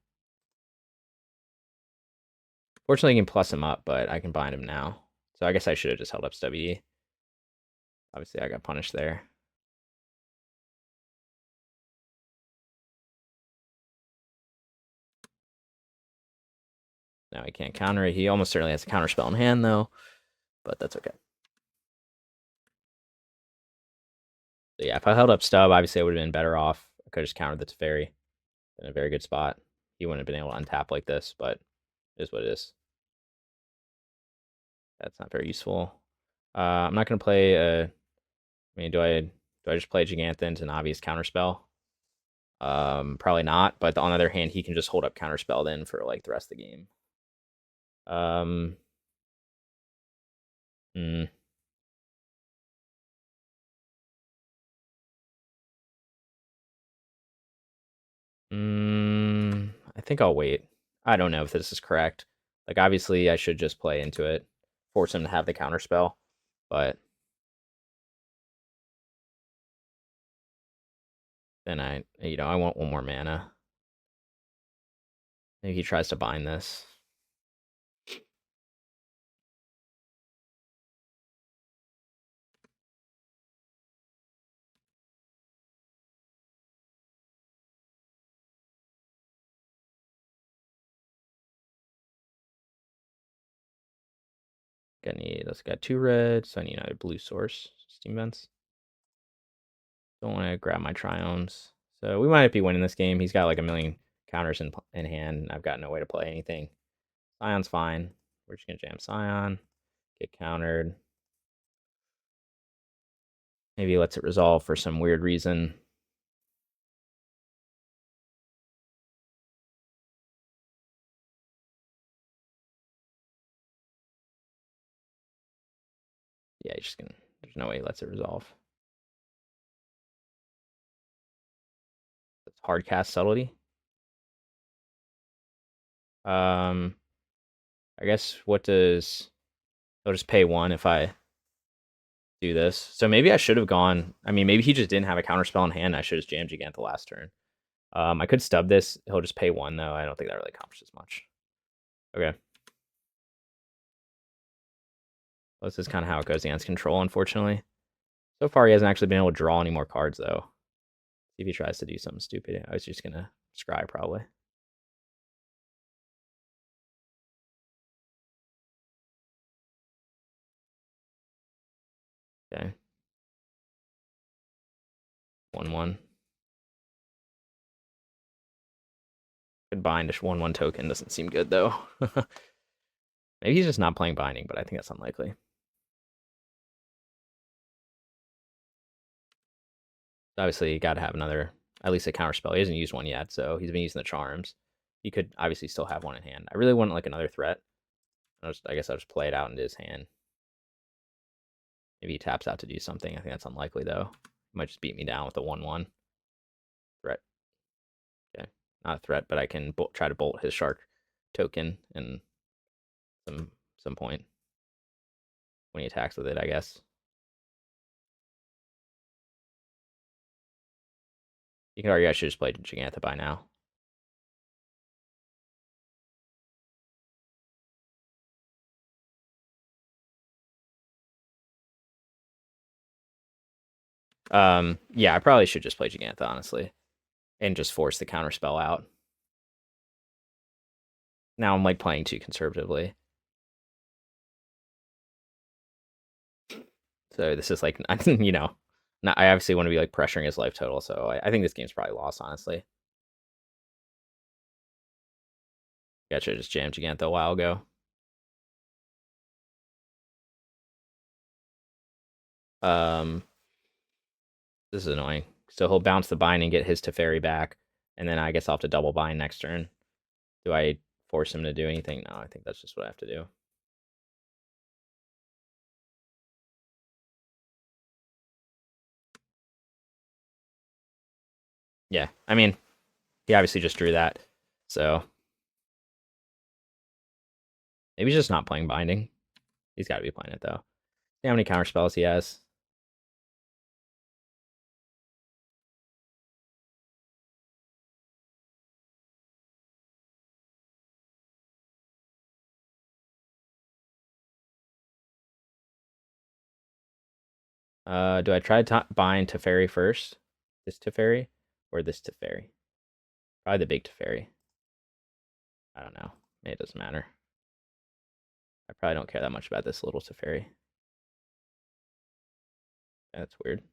Fortunately, I can plus him up, but I can bind him now. So I guess I should have just held up stubby. Obviously, I got punished there. Now he can't counter it. He almost certainly has a counter spell in hand, though. But that's okay. So yeah, if I held up stub, obviously I would have been better off. I could have just countered the Teferi in a very good spot. He wouldn't have been able to untap like this, but it is what it is. That's not very useful. I'm not going to play I mean, do I just play Giganthan to an obvious counterspell? Probably not, but on the other hand, he can just hold up counterspell then for like the rest of the game. Hmm. I think I'll wait. I don't know if this is correct. Like, obviously, I should just play into it, force him to have the counterspell, but then I want 1 more mana. Maybe he tries to bind this. Let's got 2 red, so I need another blue source. Steam Vents. Don't want to grab my Triomes. So we might be winning this game. He's got like a million counters in hand, and I've got no way to play anything. Scion's fine. We're just going to jam Scion. Get countered. Maybe he lets it resolve for some weird reason. Yeah, he's just going to... There's no way he lets it resolve. It's hard cast Subtlety. I guess what does... I'll just pay 1 if I do this. So maybe I should have gone... I mean, maybe he just didn't have a counterspell in hand. I should have just jammed Gigant the last turn. I could stub this. He'll just pay 1, though. I don't think that really accomplishes much. Okay. This is kind of how it goes against control, unfortunately. So far, he hasn't actually been able to draw any more cards, though. See if he tries to do something stupid. I was just going to scry, probably. Okay. 1/1. Could bind a 1/1 token. Doesn't seem good, though. Maybe he's just not playing binding, but I think that's unlikely. Obviously, you got to have another, at least a counter spell. He hasn't used one yet, so he's been using the charms. He could obviously still have one in hand. I really want like another threat. I guess I'll just play it out into his hand. Maybe he taps out to do something. I think that's unlikely, though. He might just beat me down with a 1/1 threat. Okay, not a threat, but I can try to bolt his shark token in some point when he attacks with it, I guess. You can argue I should just play Giganta by now. Yeah, I probably should just play Giganta, honestly, and just force the counter spell out. Now I'm like playing too conservatively. So this is like, you know, I obviously want to be like pressuring his life total. So I think this game's probably lost, honestly. Yeah, I should have just jammed Giganta a while ago. This is annoying. So he'll bounce the bind and get his Teferi back, and then I guess I'll have to double bind next turn. Do I force him to do anything? No, I think that's just what I have to do. Yeah, I mean, he obviously just drew that, so maybe he's just not playing binding. He's got to be playing it though. See how many counter spells he has. Do I try to bind Teferi first? This Teferi or this Teferi? Probably the big Teferi. I don't know. Maybe it doesn't matter. I probably don't care that much about this little Teferi. Yeah, that's weird.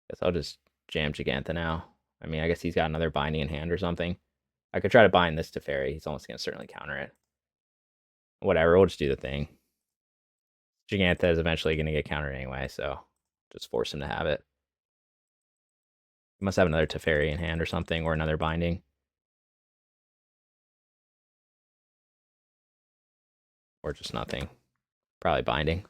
Guess I'll just jam Giganta now. I mean, I guess he's got another binding in hand or something. I could try to bind this Teferi. He's almost going to certainly counter it. Whatever, we'll just do the thing. Giganta is eventually going to get countered anyway, so just force him to have it. He must have another Teferi in hand or something, or another binding. Or just nothing. Probably binding.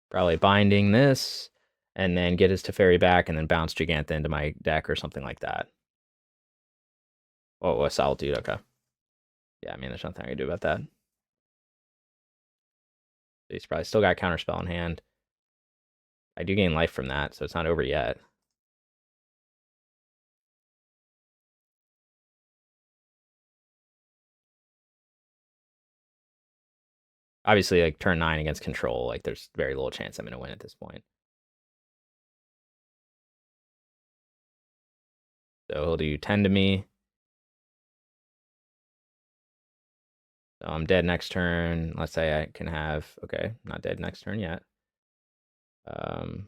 Probably binding this, and then get his Teferi back, and then bounce Giganta into my deck or something like that. Oh, a Solitude, okay. Yeah, I mean, there's nothing I can do about that. He's probably still got Counterspell in hand. I do gain life from that, so it's not over yet. Obviously, like, turn 9 against control, like, there's very little chance I'm going to win at this point. So he'll do 10 to me. So I'm dead next turn. Let's say I can have... Okay, not dead next turn yet. Is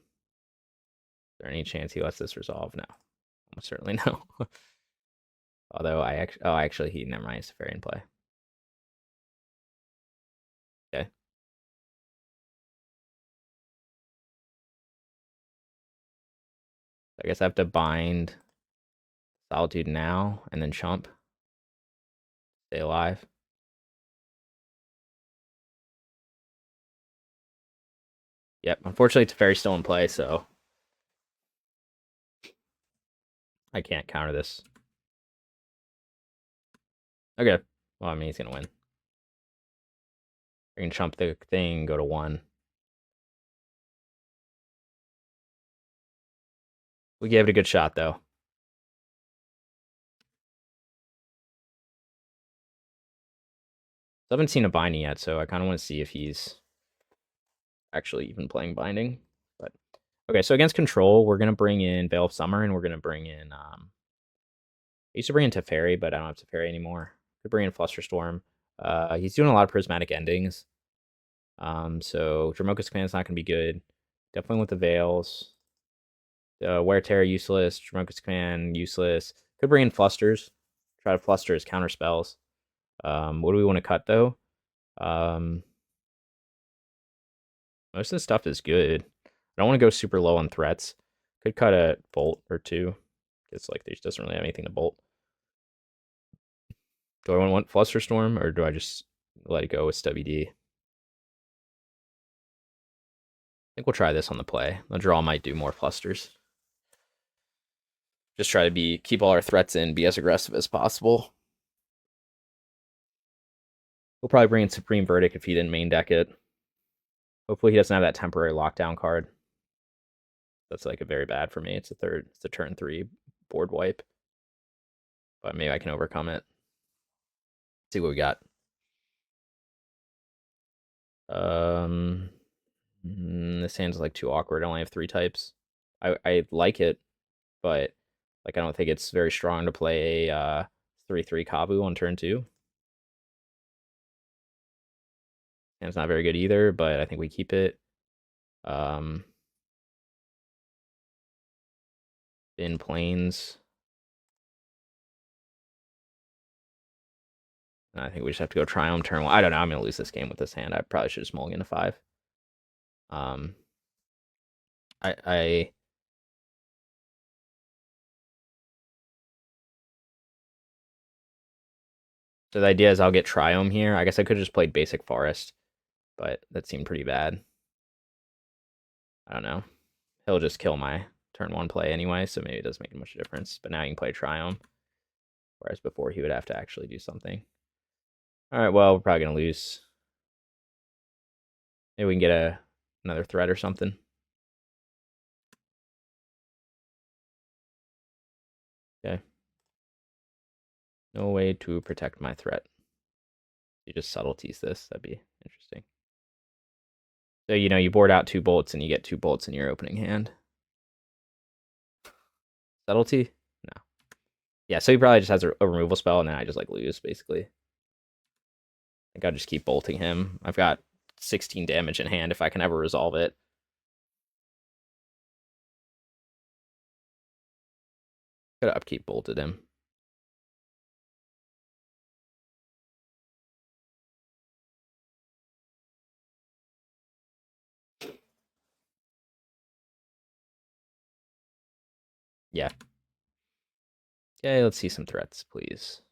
there any chance he lets this resolve? No. Almost certainly no. Although I actually... Oh, actually, he... Never mind, it's a fairy in play. Okay. I guess I have to bind Solitude now, and then chump. Stay alive. Yep, unfortunately, Teferi's still in play, so I can't counter this. Okay. Well, I mean, he's gonna win. I can chump the thing, go to 1. We gave it a good shot, though. I haven't seen a binding yet, so I kind of want to see if he's actually even playing binding. But okay, so against control, we're gonna bring in Veil of Summer, and we're gonna bring in. I used to bring in Teferi, but I don't have Teferi anymore. Could bring in Flusterstorm. He's doing a lot of prismatic endings. So Dramoka's Command is not gonna be good. Definitely with the Veils. Wear Terror useless. Dramoka's Command useless. Could bring in Flusters. Try to fluster his counter spells. What do we want to cut though? Most of the stuff is good. I don't want to go super low on threats. Could cut a bolt or 2. It's like there doesn't really have anything to bolt. Do I want Flusterstorm or do I just let it go with Stubby D? I think we'll try this on the play. The draw might do more flusters. Just try to keep all our threats in, be as aggressive as possible. We'll probably bring in Supreme Verdict if he didn't main deck it. Hopefully he doesn't have that temporary lockdown card. That's like a very bad for me. It's a turn 3 board wipe. But maybe I can overcome it. Let's see what we got. This hand's like too awkward. I only have 3 types. I like it, but like I don't think it's very strong to play a 3/3 Kavu on turn 2. And it's not very good either, but I think we keep it. In planes. I think we just have to go Triumph turn 1. I don't know. I'm gonna lose this game with this hand. I probably should just mulligan to 5. I So the idea is I'll get Triome here. I guess I could have just played basic Forest, but that seemed pretty bad. I don't know. He'll just kill my turn 1 play anyway, so maybe it doesn't make much difference. But now you can play Triome, whereas before he would have to actually do something. All right, well, we're probably going to lose. Maybe we can get another threat or something. Okay. No way to protect my threat. You just subtleties this. That'd be interesting. So, you board out 2 bolts and you get 2 bolts in your opening hand. Subtlety? No. Yeah, so he probably just has a removal spell and then I just like lose, basically. I think I'll just keep bolting him. I've got 16 damage in hand if I can ever resolve it. Could have upkeep bolted him. Yeah. Okay, let's see some threats, please.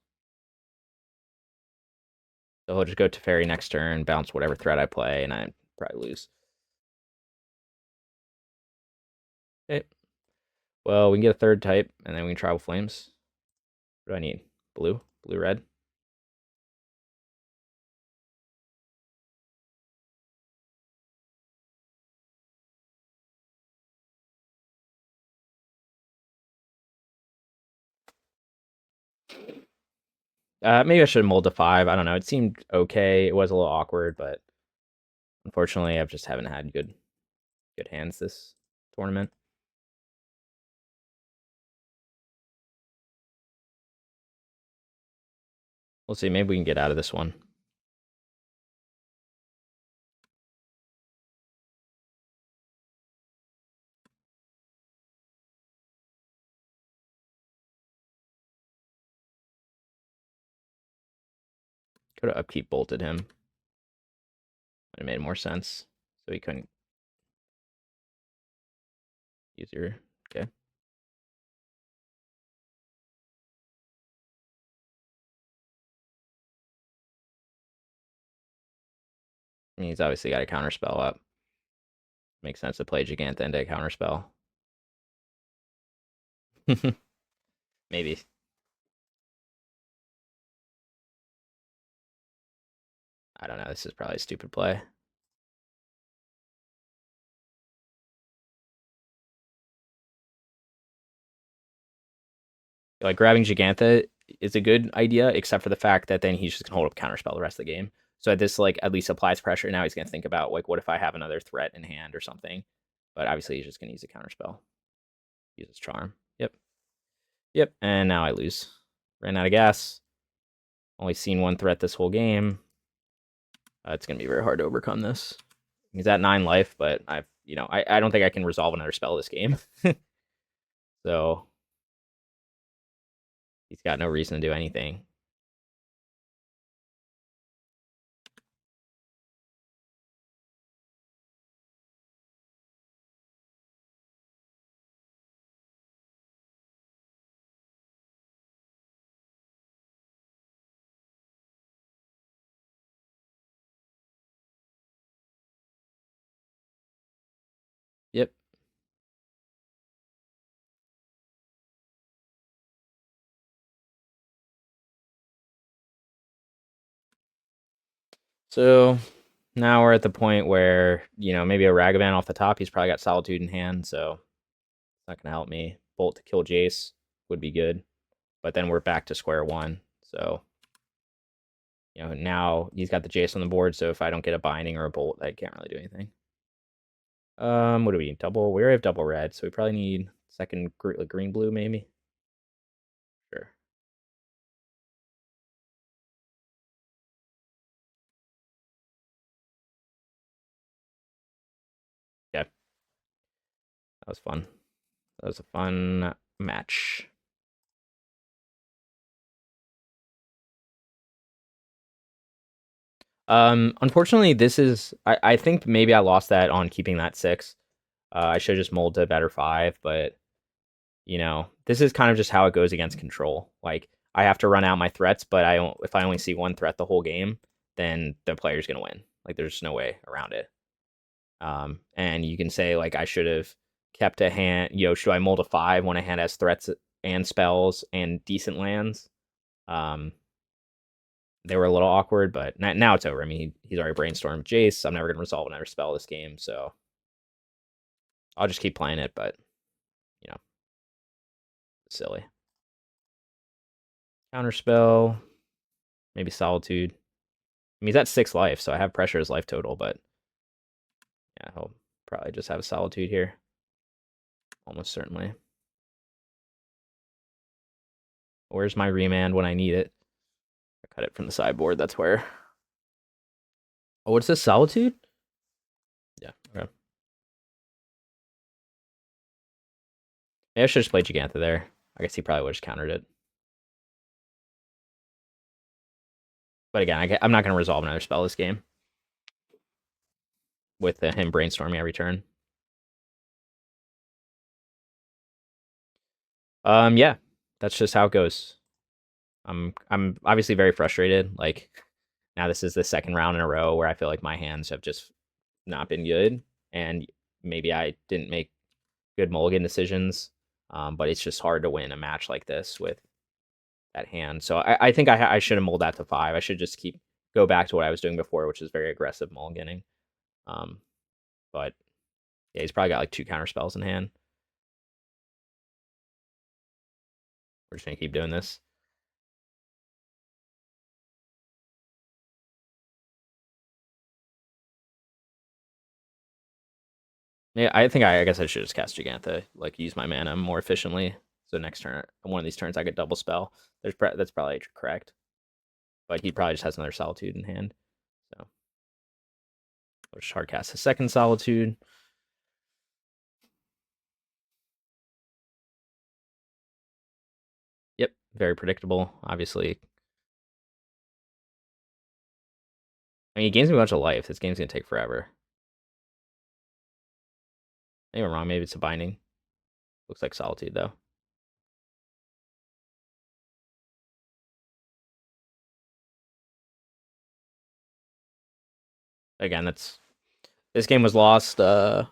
So he'll just go to Fairy next turn, bounce whatever threat I play, and I probably lose. Okay. Well, we can get a 3rd type, and then we can Tribal Flames. What do I need? Blue? Blue, red? Maybe I should have mulled to 5. I don't know. It seemed okay. It was a little awkward, but unfortunately, I just haven't had good hands this tournament. We'll see. Maybe we can get out of this one. Could have upkeep bolted him. Would have made more sense. So he couldn't use your... Okay. I mean, he's obviously got a counterspell up. Makes sense to play Giganta into a counterspell. Maybe. I don't know. This is probably a stupid play. Like grabbing Gigantha is a good idea, except for the fact that then he's just gonna hold up counterspell the rest of the game. So this like at least applies pressure. Now he's gonna think about like, what if I have another threat in hand or something? But obviously he's just gonna use a counterspell. Use his charm. Yep. Yep. And now I lose. Ran out of gas. Only seen one threat this whole game. It's gonna be very hard to overcome this. He's at 9 life, but I don't think I can resolve another spell this game. So he's got no reason to do anything. Yep. So now we're at the point where, maybe a Ragavan off the top. He's probably got Solitude in hand, so it's not going to help me. Bolt to kill Jace would be good. But then we're back to square one. So, now he's got the Jace on the board, so if I don't get a Binding or a Bolt, I can't really do anything. What do we need? Double? We already have double red, so we probably need second green-blue, maybe? Sure. Yeah. That was fun. That was a fun match. Unfortunately, this is I think maybe I lost that on keeping that 6. I should have just molded to a better 5, but this is kind of just how it goes against control. Like I have to run out my threats, but if I only see one threat the whole game, then the player's gonna win. Like there's no way around it. And you can say like I should have kept a hand. Should I mold a 5 when a hand has threats and spells and decent lands? They were a little awkward, but now it's over. I mean, he's already brainstormed Jace. I'm never gonna resolve another spell this game, so I'll just keep playing it. But you know, silly counterspell, maybe Solitude. I mean, he's at 6 life, so I have pressure as life total, but yeah, he'll probably just have a Solitude here. Almost certainly. Where's my remand when I need it? I cut it from the sideboard. That's where. Oh, what's this? Solitude? Yeah, okay. Maybe I should just play Gigantha there. I guess he probably would have just countered it. But again, I'm not going to resolve another spell this game with him brainstorming every turn. Yeah, that's just how it goes. I'm obviously very frustrated. Like now, this is the second round in a row where I feel like my hands have just not been good, and maybe I didn't make good mulligan decisions. But it's just hard to win a match like this with that hand. So I think I should have molded that to 5. I should just go back to what I was doing before, which is very aggressive mulliganing. But yeah, he's probably got like 2 counter spells in hand. We're just gonna keep doing this. Yeah, I think I guess I should just cast Gigantha, like use my mana more efficiently. So next turn, one of these turns, I get double spell. That's probably correct. But he probably just has another Solitude in hand. So I'll just hard cast a second Solitude. Yep, very predictable. Obviously, I mean, he gains me a bunch of life. This game's gonna take forever. Maybe I'm wrong. Maybe it's a binding. Looks like Solitude though. Again, this game was lost probably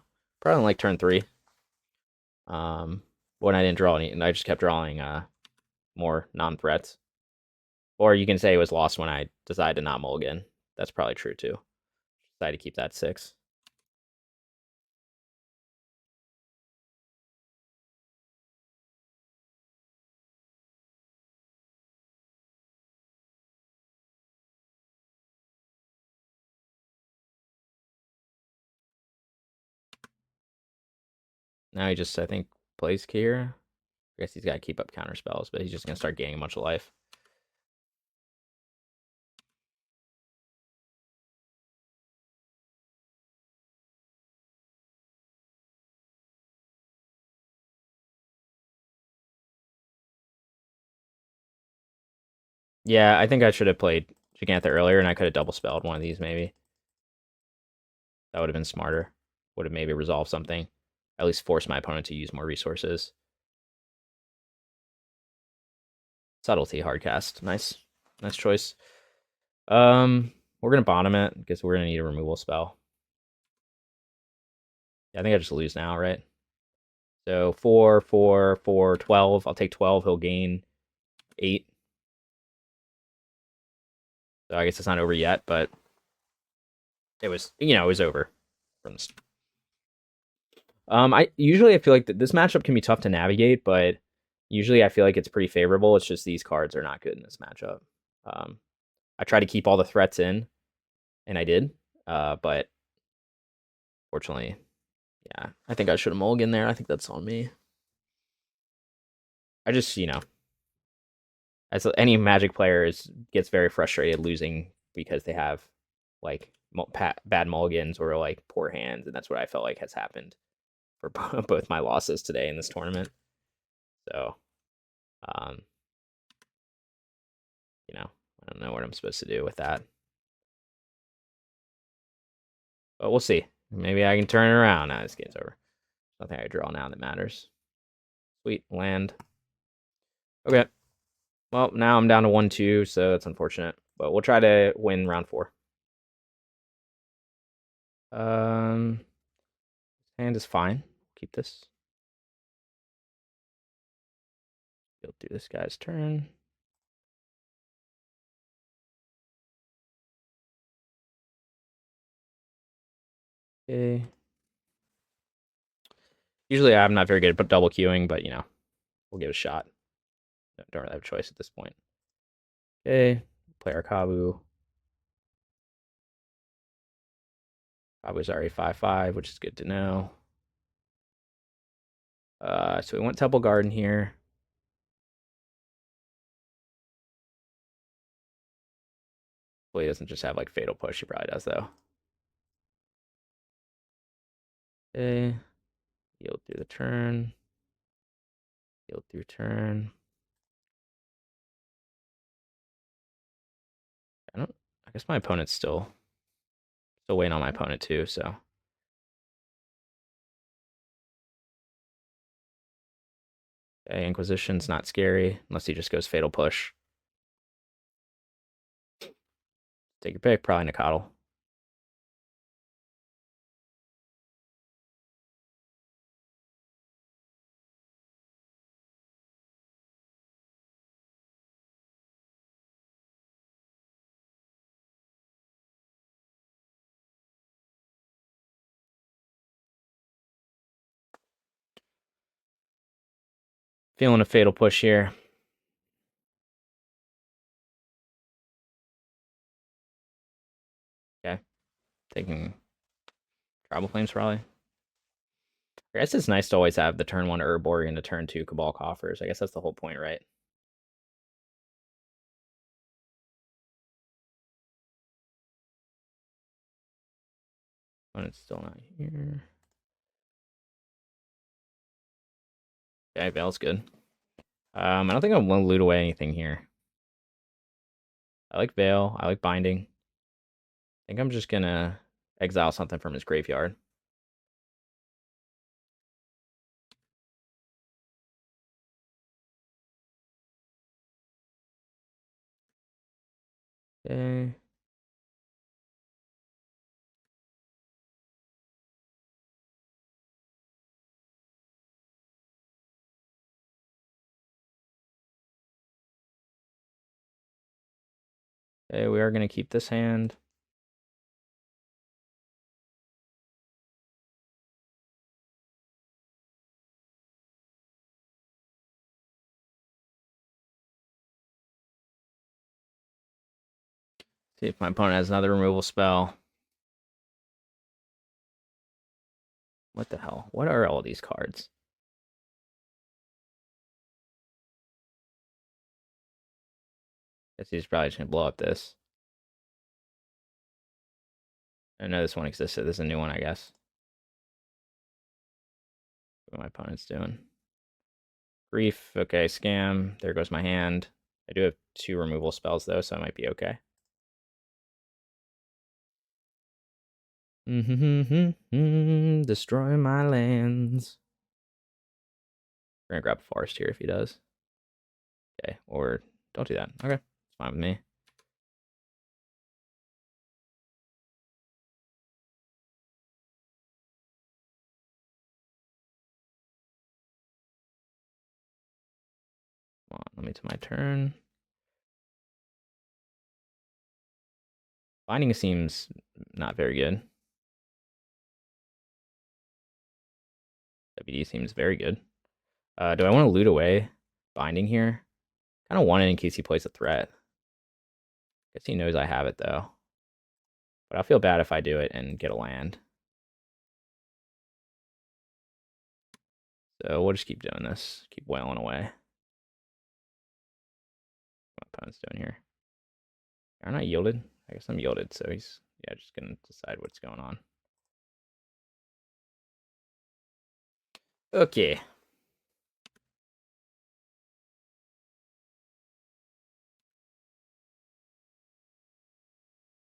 on like turn 3. When I didn't draw any, and I just kept drawing more non-threats. Or you can say it was lost when I decided to not mulligan. that's probably true too. Decided to keep that 6. Now he just, I think, plays Kier. I guess he's got to keep up counter spells, but he's just going to start gaining a bunch of life. Yeah, I think I should have played Gigantha earlier, and I could have double spelled one of these maybe. That would have been smarter. Would have maybe resolved something. At least force my opponent to use more resources. Subtlety, hardcast. Nice. Nice choice. We're gonna bottom it because we're gonna need a removal spell. Yeah, I think I just lose now, right? So 4, 4, 4, 12. I'll take 12. He'll gain 8. So I guess it's not over yet, but it was, it was over from this. I usually feel like this matchup can be tough to navigate, but usually I feel like it's pretty favorable. It's just these cards are not good in this matchup. I try to keep all the threats in, and I did, but fortunately, yeah, I think I should have mulliganed there. I think that's on me. I just, as any Magic player gets very frustrated losing because they have like bad mulligans or like poor hands, and that's what I felt like has happened for both my losses today in this tournament. So, um, I don't know what I'm supposed to do with that, but we'll see. Maybe I can turn it around. Nah, this game's over. Nothing I draw now that matters. Sweet land. Okay. Well, now I'm down to 1-2, so that's unfortunate. But we'll try to win round 4. Hand is fine. Keep this. Go through this guy's turn. Okay. Usually I'm not very good at double queuing, but we'll give it a shot. Don't really have a choice at this point. Okay. Play our Kabu. Kabu's already 5/5, which is good to know. So we want Temple Garden here. Well, he doesn't just have like Fatal Push. He probably does though. Okay. Yield through the turn. Yield through turn. I guess my opponent's still waiting on my opponent too, so. Okay, Inquisition's not scary unless he just goes Fatal Push. Take your pick, probably Nikotl. Feeling a Fatal Push here. Okay. Taking Tribal Flames probably. I guess it's nice to always have the turn 1 Urborg and the turn 2 Cabal Coffers. I guess that's the whole point, right? When it's still not here. Okay, Veil's good. I don't think I want to loot away anything here. I like Veil. I like Binding. I think I'm just gonna exile something from his graveyard. Okay. Okay, we are gonna keep this hand. See if my opponent has another removal spell. What the hell? What are all these cards? Guess he's probably just gonna blow up this. I know this one existed. This is a new one, I guess. What my opponent's doing. Grief. Okay, scam. There goes my hand. I do have 2 removal spells, though, so I might be okay. Destroy my lands. We're gonna grab a forest here if he does. Okay, or don't do that. Okay, it's fine with me. Come on, let me to my turn. Binding seems not very good. WD seems very good. Do I want to loot away Binding here? Kind of want it in case he plays a threat. Guess he knows I have it, though. But I'll feel bad if I do it and get a land. So we'll just keep doing this. Keep wailing away. What my opponent's doing here. Aren't I yielded? I guess I'm yielded, so he's, yeah, just going to decide what's going on. Okay.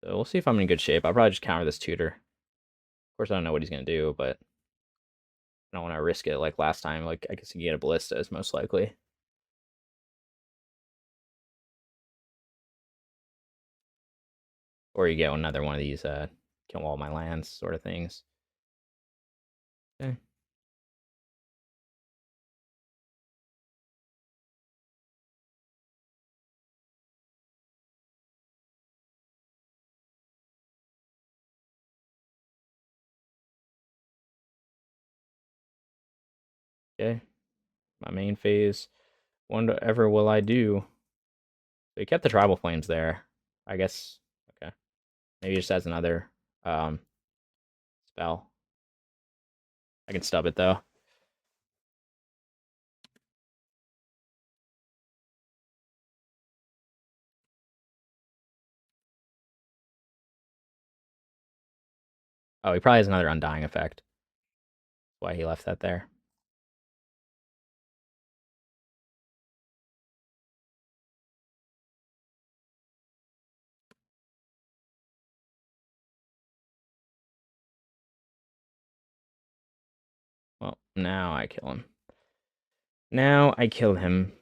So we'll see if I'm in good shape. I'll probably just counter this tutor. Of course, I don't know what he's going to do, but I don't want to risk it like last time. Like, I guess you can get a ballista is most likely. Or you get another one of these kill all my lands sort of things. Okay. Okay. My main phase. Whatever will I do? So he kept the tribal flames there. I guess. Okay. Maybe he just has another spell. I can stub it though. Oh, he probably has another undying effect. That's why he left that there. Well, now I kill him. Now I kill him.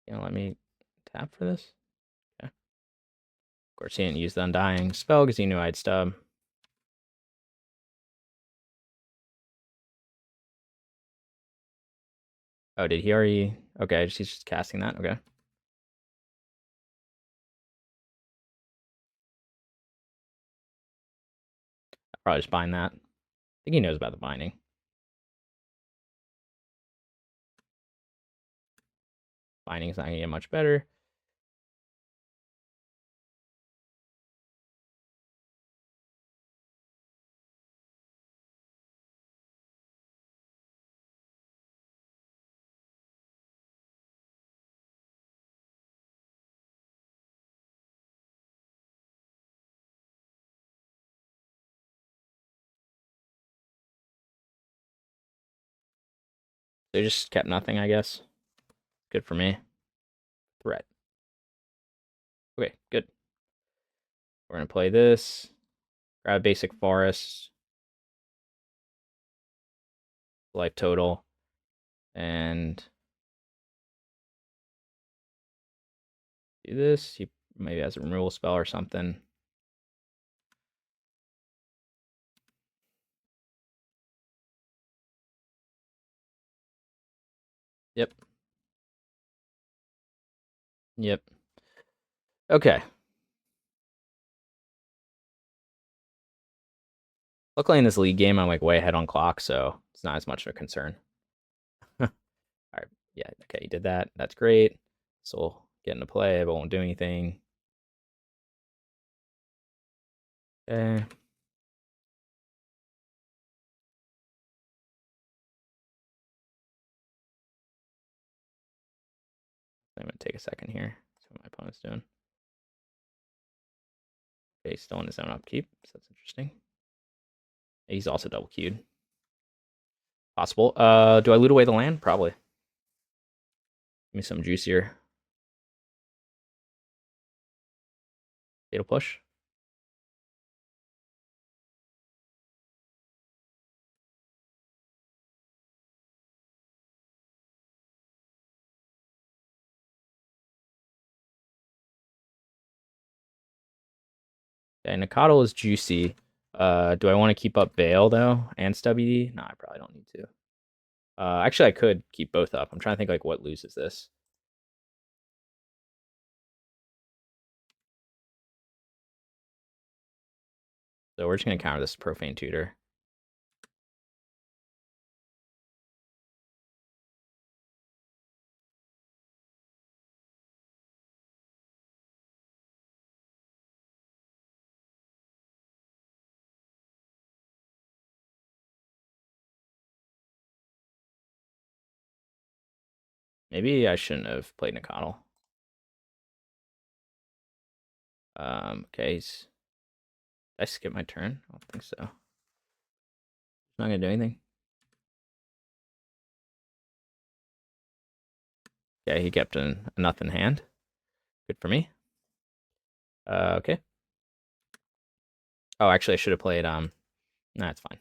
You know, let me tap for this. Okay. Of course, he didn't use the undying spell because he knew I'd stub. Oh, did he already? Okay, he's just casting that. Okay. I'll probably just bind that. I think he knows about the binding. Binding's not gonna get much better. They just kept nothing, I guess. Good for me. Threat. Okay, good. We're gonna play this. Grab basic forest. Life total. And do this. He maybe has a removal spell or something. Yep. Yep. Okay. Luckily, in this league game, I'm like way ahead on clock, so it's not as much of a concern. All right, yeah, okay, you did that. That's great. So we'll get into play, but won't do anything. Okay. I'm gonna take a second here. See what my opponent's doing. Okay, he's still in his own upkeep, so that's interesting. He's also double queued. Possible. Do I loot away the land? Probably. Give me some juicier. Fatal push. Okay, Nikado is juicy. Do I want to keep up Veil though and SWD? No, I probably don't need to. Actually, I could keep both up. I'm trying to think like what loses this. So we're just gonna counter this Profane Tutor. Maybe I shouldn't have played Nikado. Okay, did I skip my turn? I don't think so. Not gonna do anything. Yeah, he kept a nothing hand. Good for me. Okay. Oh, actually, I should have played. Nah, it's fine.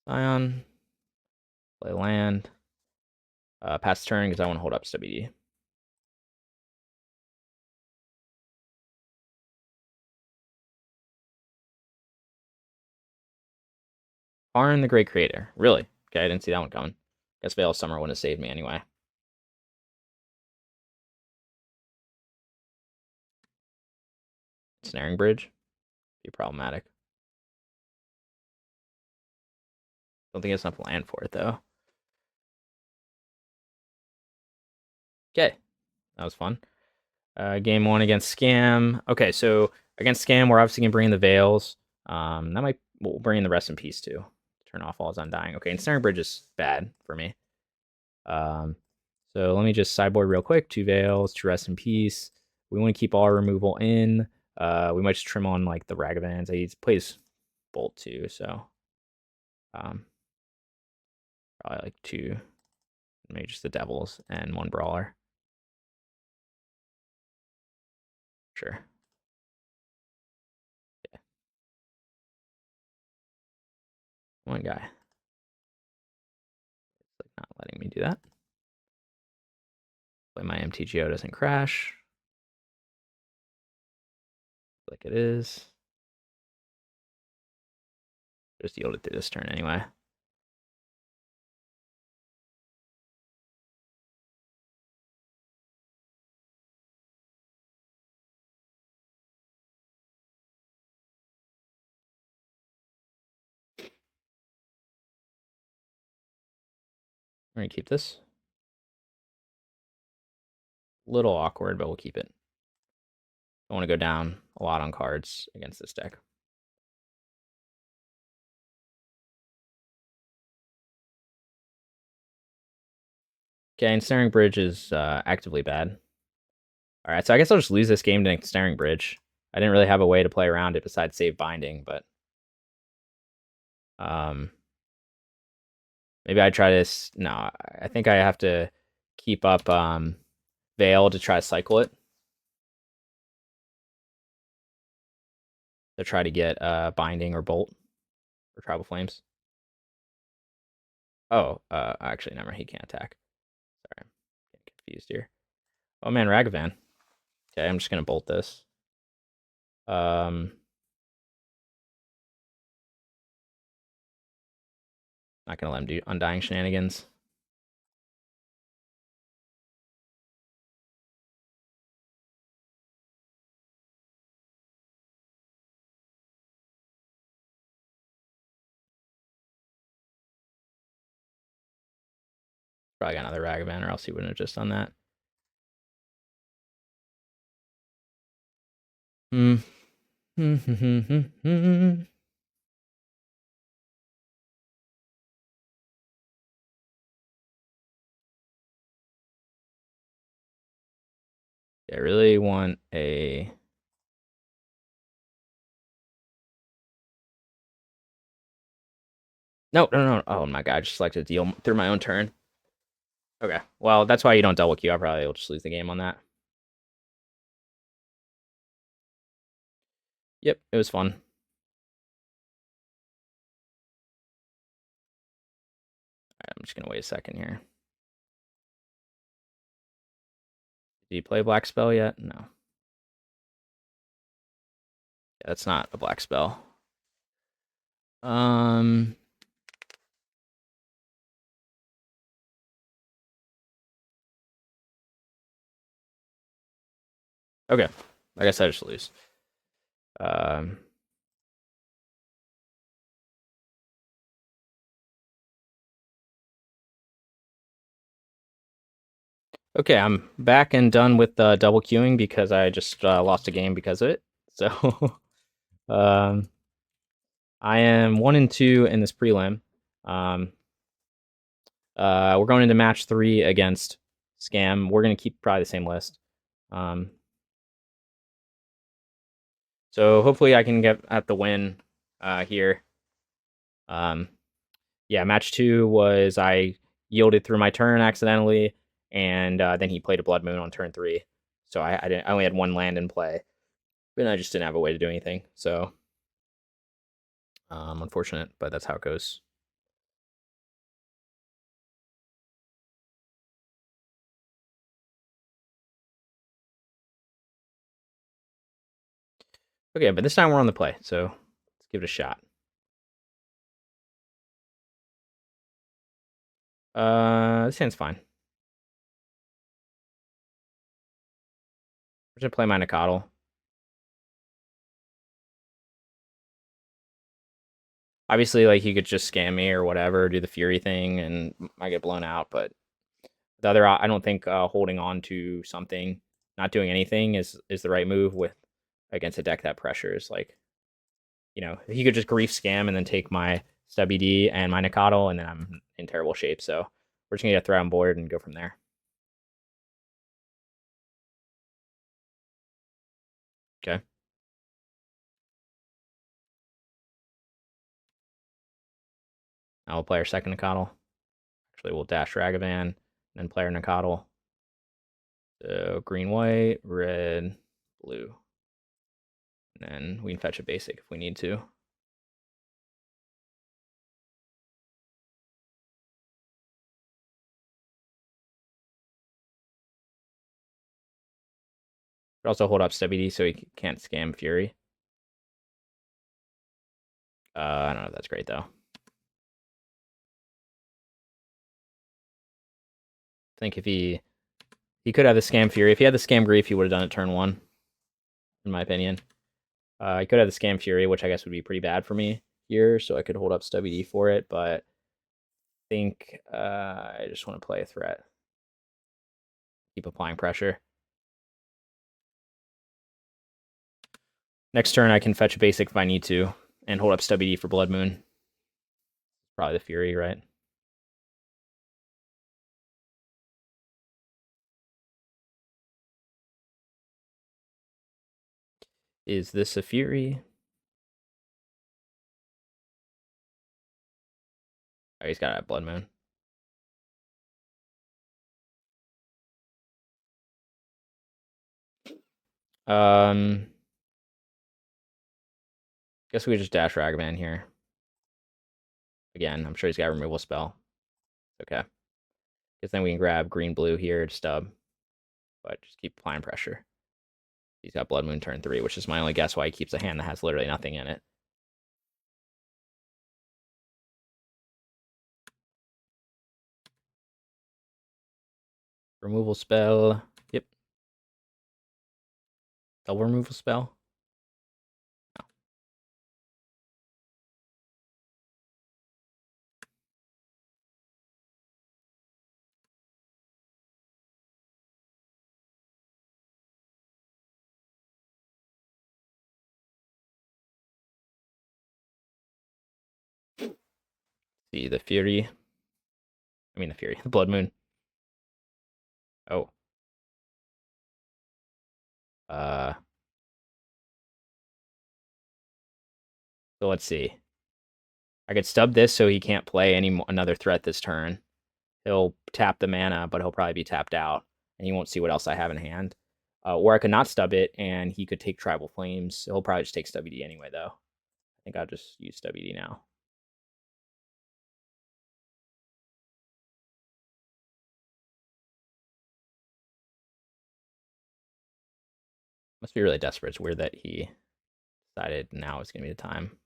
Scion. Play land. Pass turn because I want to hold up SWD. Arn the Great Creator. Really? Okay, I didn't see that one coming. Guess Veil of Summer wouldn't have saved me anyway. Snaring Bridge. Be problematic. Don't think it's enough land for it, though. Okay. That was fun. Game 1 against Scam. Okay, so against Scam, we're obviously going to bring in the Veils. That might... We'll bring in the Rest in Peace, too. Turn off All as Undying. Okay, and Snaring Bridge is bad for me. So let me just sideboard real quick. 2 Veils, 2 Rest in Peace. We want to keep all our removal in. We might just trim on like the Ragavans. He plays Bolt too, so probably like 2, maybe just the Devils and 1 Brawler. Sure. Yeah. 1 guy. It's like not letting me do that. Hopefully my MTGO doesn't crash. Like it is. Just yield it through this turn anyway. We're gonna keep this. A little awkward, but we'll keep it. I want to go down a lot on cards against this deck. Okay, Ensnaring Bridge is actively bad. All right, so I guess I'll just lose this game to Ensnaring Bridge. I didn't really have a way to play around it besides save binding, but maybe I try this. No, I think I have to keep up Veil to try to cycle it. To try to get binding or bolt or tribal flames. Oh, actually, never. He can't attack. Sorry, I'm getting confused here. Oh man, Ragavan. Okay, I'm just gonna bolt this. Not gonna let him do Undying shenanigans. Probably got another Ragavan, or else he wouldn't have just done that. Hmm. I really want a... No. Oh my god, I just like to deal through my own turn. Okay, well, that's why you don't double Q. I probably will just lose the game on that. Yep, it was fun. Alright, I'm just gonna wait a second here. Did you play Black Spell yet? No. Yeah, that's not a Black Spell. Okay. I guess I just lose. Okay, I'm back and done with double queuing because I just lost a game because of it. So, um, I am 1-2 in this prelim. We're going into match 3 against Scam. We're gonna keep probably the same list. So hopefully I can get at the win here. Yeah, match 2 was I yielded through my turn accidentally, and then he played a Blood Moon on turn 3. So I only had 1 land in play, and I just didn't have a way to do anything. So unfortunate, but that's how it goes. Okay, but this time we're on the play, so let's give it a shot. This hand's fine. I'm just gonna play my Nikotl. Obviously, like, he could just scam me or whatever, do the Fury thing, and I get blown out. But the other, I don't think holding on to something, not doing anything, is the right move with against a deck that pressures. Like, he could just grief scam and then take my SWD and my Nikotl, and then I'm in terrible shape. So we're just gonna get a throw on board and go from there. Okay. Now we'll play our second Nikotl. Actually, we'll dash Ragavan, then play our Nikotl. So green, white, red, blue. And then we can fetch a basic if we need to. But also hold up WD so he can't scam Fury. I don't know if that's great, though. I think if he could have the scam Fury. If he had the scam Grief, he would have done it turn 1, in my opinion. He could have the scam Fury, which I guess would be pretty bad for me here, so I could hold up WD for it, but I think I just want to play a threat. Keep applying pressure. Next turn, I can fetch a basic if I need to, and hold up WD for Blood Moon. Probably the Fury, right? Is this a Fury? Oh, he's got a Blood Moon. Guess we just dash Ragavan here. Again, I'm sure he's got a removal spell. Okay. Because then we can grab green blue here to stub. But just keep applying pressure. He's got Blood Moon turn 3, which is my only guess why he keeps a hand that has literally nothing in it. Removal spell. Yep. Double removal spell. No. See the Fury. I mean the Fury. The Blood Moon. Oh. Uh. So let's see. I could stub this so he can't play another threat this turn. He'll tap the mana, but he'll probably be tapped out, and he won't see what else I have in hand. Or I could not stub it, and he could take Tribal Flames. He'll probably just take WD anyway, though. I think I'll just use WD now. Must be really desperate. It's weird that he decided now is going to be the time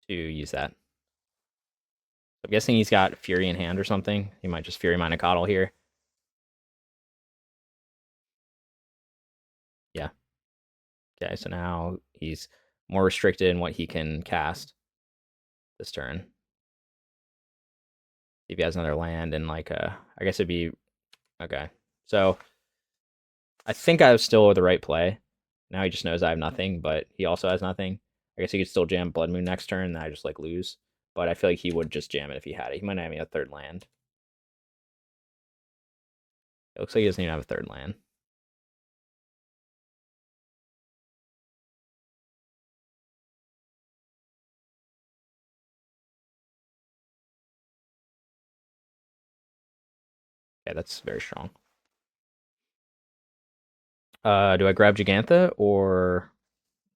to use that. I'm guessing he's got Fury in hand or something. He might just Fury Monocoddle here. Yeah. Okay, so now he's more restricted in what he can cast this turn. If he has another land and like I guess it'd be okay. So I think I was still the right play. Now he just knows I have nothing, but he also has nothing. I guess he could still jam Blood Moon next turn, and I just like lose. But I feel like he would just jam it if he had it. He might not have a third land. It looks like he doesn't even have a third land. Yeah, that's very strong. Do I grab Gigantha or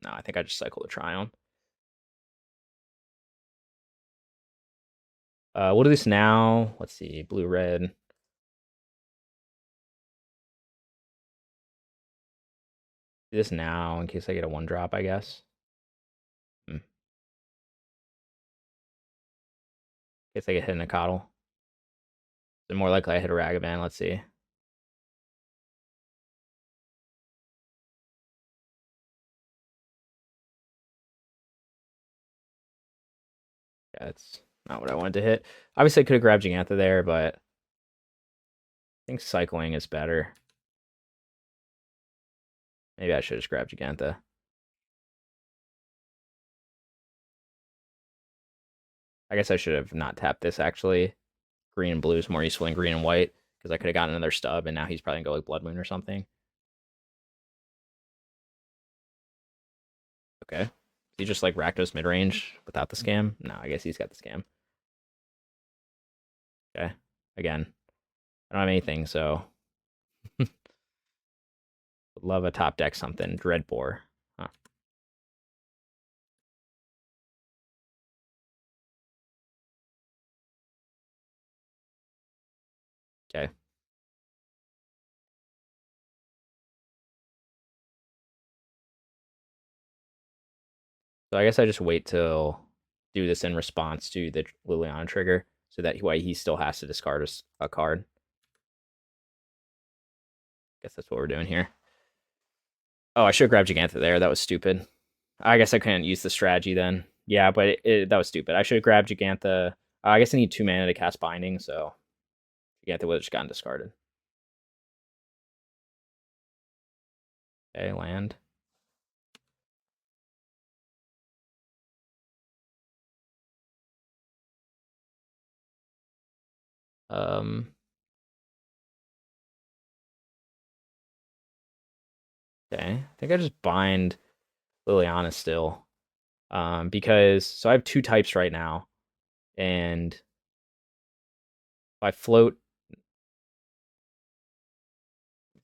no? I think I just cycle the Triumph. We'll do this now. Let's see, blue red. Do this now in case I get a 1-drop, I guess. In case I get hit in a coddle. So more likely I hit a Ragavan. Let's see. Yeah, it's not what I wanted to hit. Obviously, I could have grabbed Gigantha there, but I think cycling is better. Maybe I should have just grabbed Gigantha. I guess I should have not tapped this, actually. Green and blue is more useful than green and white, because I could have gotten another stub, and now he's probably going to go like Blood Moon or something. Okay. He just like Rakdos mid-range without the scam? No, I guess he's got the scam. Okay. Again, I don't have anything, so would love a top deck something. Dreadbore. Huh. Okay. So I guess I just wait till do this in response to the Liliana trigger, so that way he still has to discard a card. Guess that's what we're doing here. Oh, I should have grabbed Gigantha there. That was stupid. I guess I couldn't use the strategy then. Yeah, but that was stupid. I should have grabbed Gigantha. I guess I need 2 mana to cast Binding, so Gigantha would have just gotten discarded. Okay, land. Um. Okay, I think I just bind Liliana still. Because so I have 2 types right now, and if I float,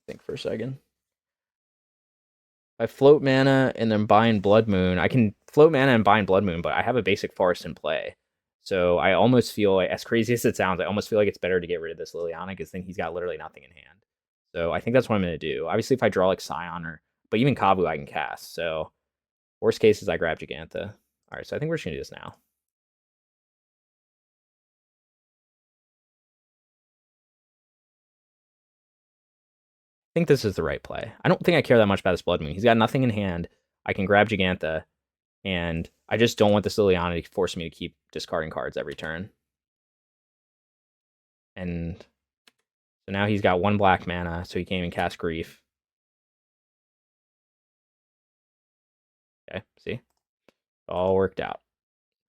think for a second. If I float mana and then bind Blood Moon, I can float mana and bind Blood Moon, but I have a basic forest in play. So I almost feel like, as crazy as it sounds, I almost feel like it's better to get rid of this Liliana because then he's got literally nothing in hand. So I think that's what I'm going to do. Obviously, if I draw like Scion but even Kavu I can cast. So worst case is I grab Gigantha. All right, so I think we're just going to do this now. think this is the right play. I don't think I care that much about this Blood Moon. He's got nothing in hand. I can grab Gigantha, and I just don't want this Liliana to force me to keep discarding cards every turn. And so now he's got 1 black mana, so he can't even cast Grief. Okay, see? All worked out.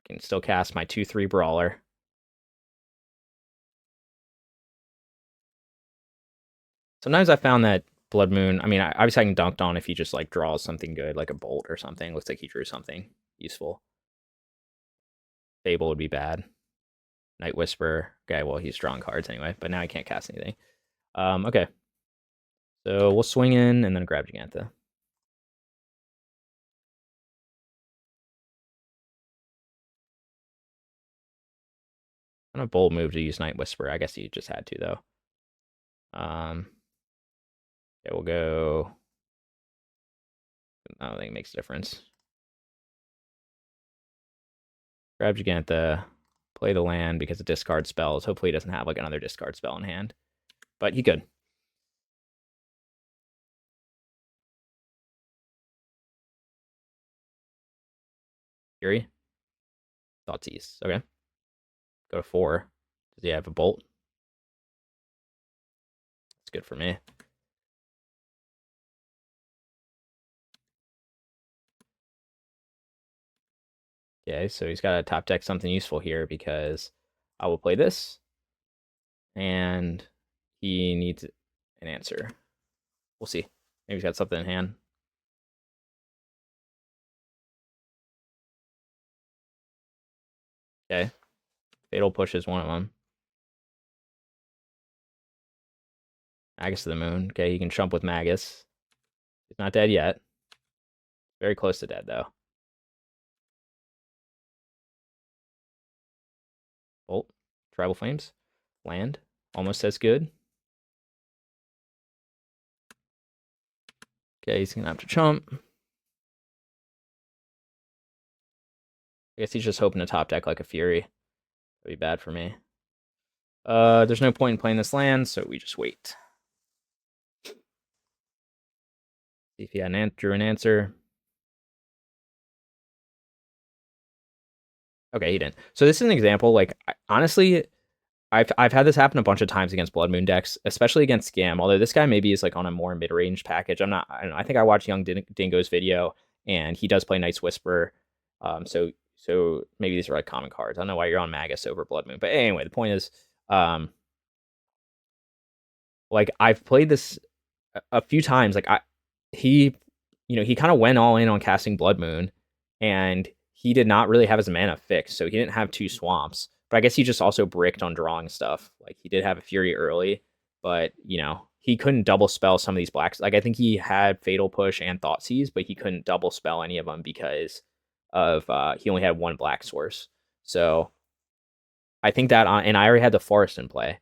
Can still cast my 2/3 Brawler. Sometimes I found that Blood Moon, I mean, obviously I can dunked on if he just like draws something good, like a Bolt or something. Looks like he drew something useful. Fable would be bad. Night Whisper. Okay, well, he's drawing cards anyway, but now he can't cast anything. Okay. So we'll swing in and then grab Gigantha. Kind of bold move to use Night Whisper. I guess he just had to, though. Okay, we'll go. I don't think it makes a difference. Grab Gigantha, play the land because it discards spells. Hopefully he doesn't have like another discard spell in hand. But he could. Fury. Thoughtseize. Okay. Go to 4. Does he have a Bolt? It's good for me. Okay, so he's got to top deck something useful here because I will play this. And he needs an answer. We'll see. Maybe he's got something in hand. Okay. Fatal Push is one of them. Magus to the Moon. Okay, he can chump with Magus. He's not dead yet. Very close to dead, though. Bolt. Tribal Flames. Land. Almost as good. Okay, he's going to have to chump. I guess he's just hoping to top deck like a Fury. That'd be bad for me. There's no point in playing this land, so we just wait. See if he drew an answer. Okay, he didn't. So this is an example. Like, honestly, I've had this happen a bunch of times against Blood Moon decks, especially against Scam. Although this guy maybe is like on a more mid-range package. I don't know. I think I watched Young Dingo's video, and he does play Night's Whisper. So maybe these are like common cards. I don't know why you're on Magus over Blood Moon, but anyway, the point is, like I've played this a few times. Like he kind of went all in on casting Blood Moon, and he did not really have his mana fixed, so he didn't have 2 swamps. But I guess he just also bricked on drawing stuff. Like he did have a Fury early, but he couldn't double spell some of these blacks. Like I think he had Fatal Push and Thoughtseize, but he couldn't double spell any of them because of he only had 1 black source. So I think that and I already had the Forest in play.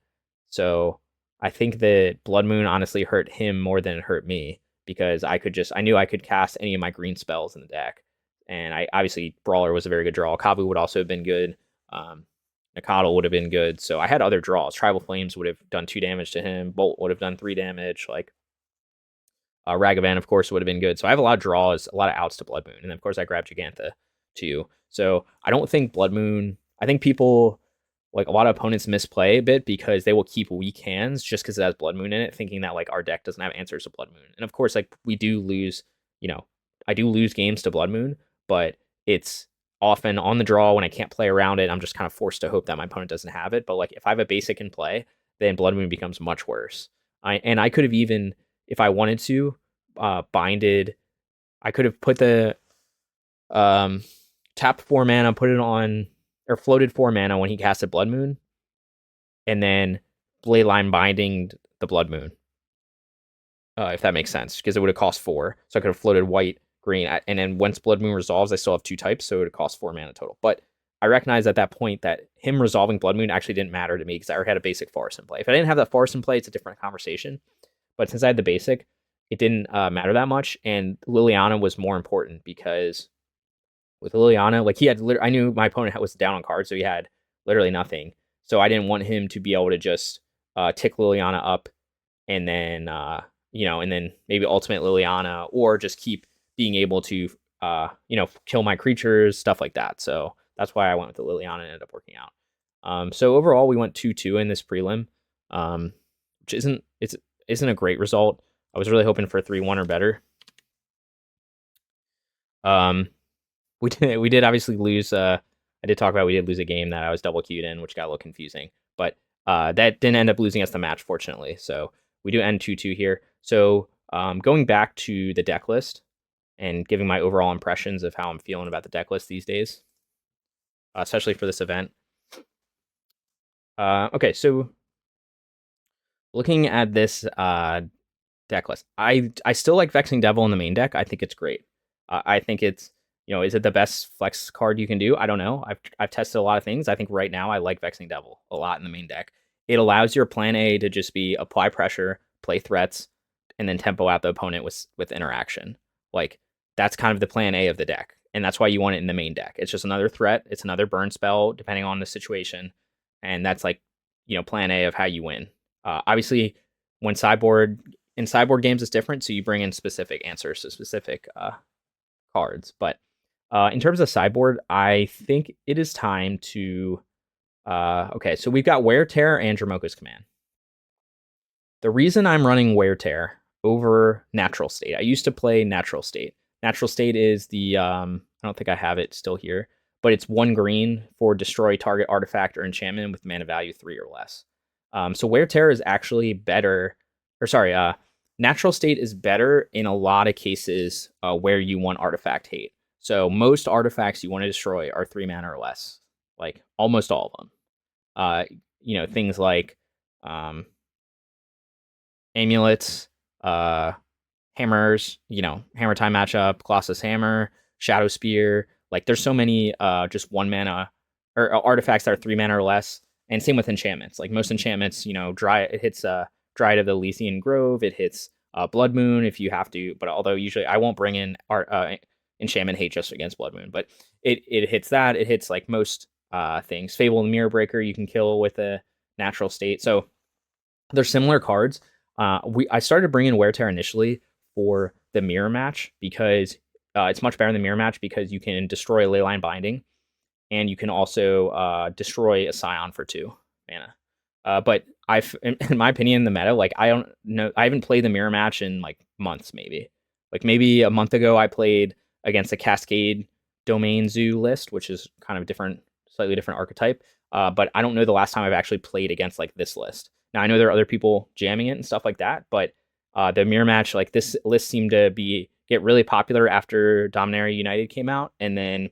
So I think that Blood Moon honestly hurt him more than it hurt me because I knew I could cast any of my green spells in the deck. And I obviously Brawler was a very good draw. Kavu would also have been good. Nakatl would have been good. So I had other draws. Tribal Flames would have done 2 damage to him. Bolt would have done 3 damage. Like Ragavan, of course, would have been good. So I have a lot of draws, a lot of outs to Blood Moon. And of course I grabbed Gigantha too. So I don't think Blood Moon, I think people, like a lot of opponents misplay a bit because they will keep weak hands just because it has Blood Moon in it, thinking that like our deck doesn't have answers to Blood Moon. And of course, like we do lose, I do lose games to Blood Moon, but it's often on the draw when I can't play around it. I'm just kind of forced to hope that my opponent doesn't have it. But like if I have a basic in play, then Blood Moon becomes much worse. I could have even, if I wanted to, binded. I could have put the tapped 4 mana, put it on, or floated 4 mana when he casted Blood Moon, and then Leyline binding the Blood Moon. If that makes sense, because it would have cost 4. So I could have floated white, green, and then once Blood Moon resolves, I still have 2 types, so it would cost 4 mana total. But I recognize at that point that him resolving Blood Moon actually didn't matter to me because I already had a basic Forest in play. If I didn't have that Forest in play, it's a different conversation. But since I had the basic, it didn't matter that much, and Liliana was more important because with Liliana, like I knew my opponent was down on cards, so he had literally nothing. So I didn't want him to be able to just tick Liliana up and then and then maybe ultimate Liliana, or just keep being able to kill my creatures, stuff like that. So that's why I went with the Liliana and ended up working out. So overall, we went 2-2 in this prelim, which isn't a great result. I was really hoping for 3-1 or better. We did obviously lose. I did talk about we did lose a game that I was double queued in, which got a little confusing, but that didn't end up losing us the match, fortunately. So we do end 2-2 here. So going back to the deck list and giving my overall impressions of how I'm feeling about the deck list these days, especially for this event. Okay, so looking at this deck list, I still like Vexing Devil in the main deck. I think it's great. I think it's, is it the best flex card you can do? I don't know. I've tested a lot of things. I think right now I like Vexing Devil a lot in the main deck. It allows your plan A to just be apply pressure, play threats, and then tempo out the opponent with interaction. Like, that's kind of the plan A of the deck, and that's why you want it in the main deck. It's just another threat. It's another burn spell, depending on the situation, and that's like, plan A of how you win. Obviously, when in sideboard games, it's different, so you bring in specific answers to specific cards. But in terms of sideboard, I think it is time to... okay, so we've got Wear Tear and Dromoka's Command. The reason I'm running Wear Tear over Natural State, I used to play Natural State. Natural State is the... I don't think I have it still here, but it's 1 green for destroy target artifact or enchantment with mana value 3 or less. So Wear Tear is actually better... Or sorry, Natural State is better in a lot of cases where you want artifact hate. So most artifacts you want to destroy are 3 mana or less. Like, almost all of them. Things like amulets, hammers, Hammer Time matchup, Colossus Hammer, Shadow Spear. Like, there's so many just 1 mana or artifacts that are 3 mana or less. And same with enchantments. Like, most enchantments, it hits Dryad of the Elysian Grove. It hits Blood Moon if you have to. But although usually I won't bring in enchantment hate just against Blood Moon. But it hits that. It hits like most things. Fable and Mirror Breaker you can kill with a Natural State. So they're similar cards. I started bringing Wear Tear initially for the Mirror Match because it's much better than the Mirror Match because you can destroy a Leyline Binding, and you can also destroy a Scion for 2 mana. But in my opinion, the meta, like, I don't know, I haven't played the Mirror Match in like months, maybe. Like, maybe a month ago I played against a Cascade Domain Zoo list, which is kind of slightly different archetype. But I don't know the last time I've actually played against like this list. Now, I know there are other people jamming it and stuff like that, but the Mirror Match, like, this list seemed to get really popular after Dominaria United came out, and then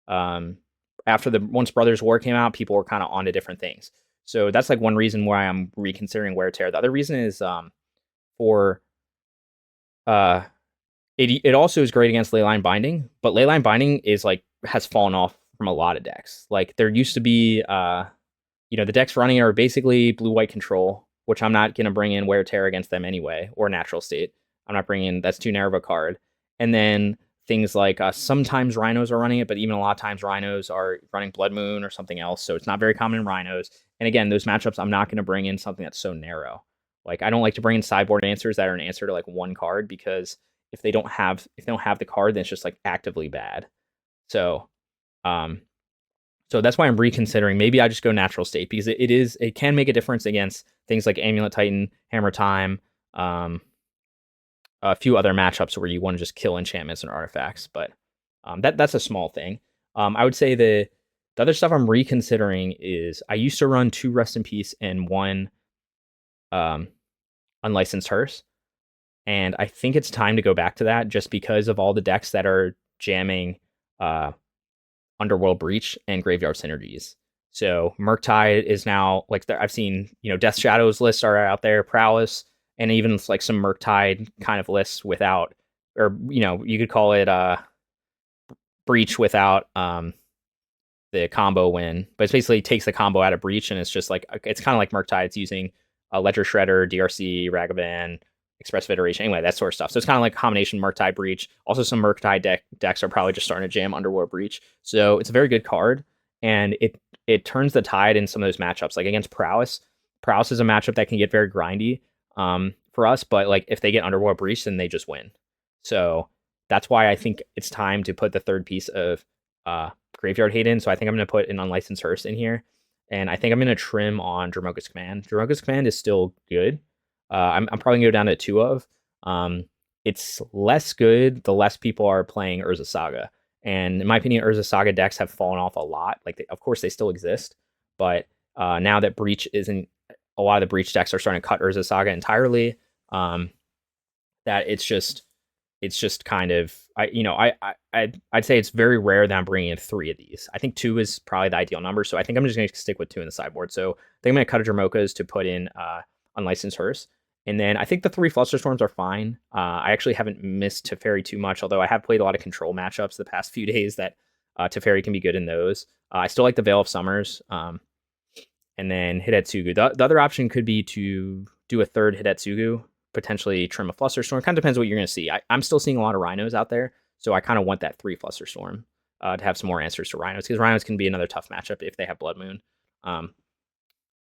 after the Once Brothers War came out, people were kind of onto different things. So that's like one reason why I'm reconsidering Wear Tear. The other reason is for it also is great against Leyline Binding, but Leyline Binding is like has fallen off from a lot of decks. Like, there used to be the decks running are basically blue-white control, which I'm not going to bring in Wear Tear against them anyway, or Natural State. I'm not bringing, that's too narrow of a card. And then things like sometimes Rhinos are running it, but even a lot of times Rhinos are running Blood Moon or something else, so it's not very common in Rhinos. And again, those matchups, I'm not going to bring in something that's so narrow. Like, I don't like to bring in sideboard answers that are an answer to like 1 card, because if they don't have the card, then it's just like actively bad. So that's why I'm reconsidering. Maybe I just go Natural State, because it can make a difference against things like Amulet Titan, Hammer Time, a few other matchups where you want to just kill enchantments and artifacts. But that's a small thing. I would say the other stuff I'm reconsidering is I used to run 2 Rest in Peace and 1 Unlicensed Hearse, and I think it's time to go back to that, just because of all the decks that are jamming Underworld Breach and Graveyard Synergies. So Murktide is now, like, I've seen, Death Shadows lists are out there, Prowess, and even like some Murktide kind of lists without, or you could call it Breach without the combo win, but it basically takes the combo out of Breach, and it's just like, it's kind of like Murktide. It's using Ledger Shredder, DRC, Ragavan, Expressive Iteration, anyway, that sort of stuff. So it's kind of like combination Murktide Breach. Also, some Murktide decks are probably just starting to jam Underworld Breach. So it's a very good card, and it turns the tide in some of those matchups. Like against Prowess is a matchup that can get very grindy. for us, but like if they get Underworld Breach, then they just win. So that's why I think it's time to put the third piece of Graveyard Hate in. So I think I'm going to put an Unlicensed Hearse in here. And I think I'm going to trim on Dromoka's Command. Dromoka's Command is still good. I'm probably going to go down to 2 of. It's less good the less people are playing Urza Saga. And in my opinion, Urza Saga decks have fallen off a lot. Like, of course, they still exist. But now that Breach isn't, a lot of the Breach decks are starting to cut Urza Saga entirely. That it's just kind of, I'd say it's very rare that I'm bringing in 3 of these. I think 2 is probably the ideal number, so I think I'm just going to stick with 2 in the sideboard. So I think I'm going to cut a Dromoka's to put in Unlicensed Hearse. And then I think the 3 Flusterstorms are fine. I actually haven't missed Teferi too much, although I have played a lot of control matchups the past few days that Teferi can be good in those. I still like the Veil of Summers. And then Hidetsugu. The other option could be to do a third Hidetsugu, potentially trim a Flusterstorm. Kind of depends what you're going to see. I'm still seeing a lot of Rhinos out there, so I kind of want that 3 Flusterstorm to have some more answers to Rhinos, because Rhinos can be another tough matchup if they have Blood Moon.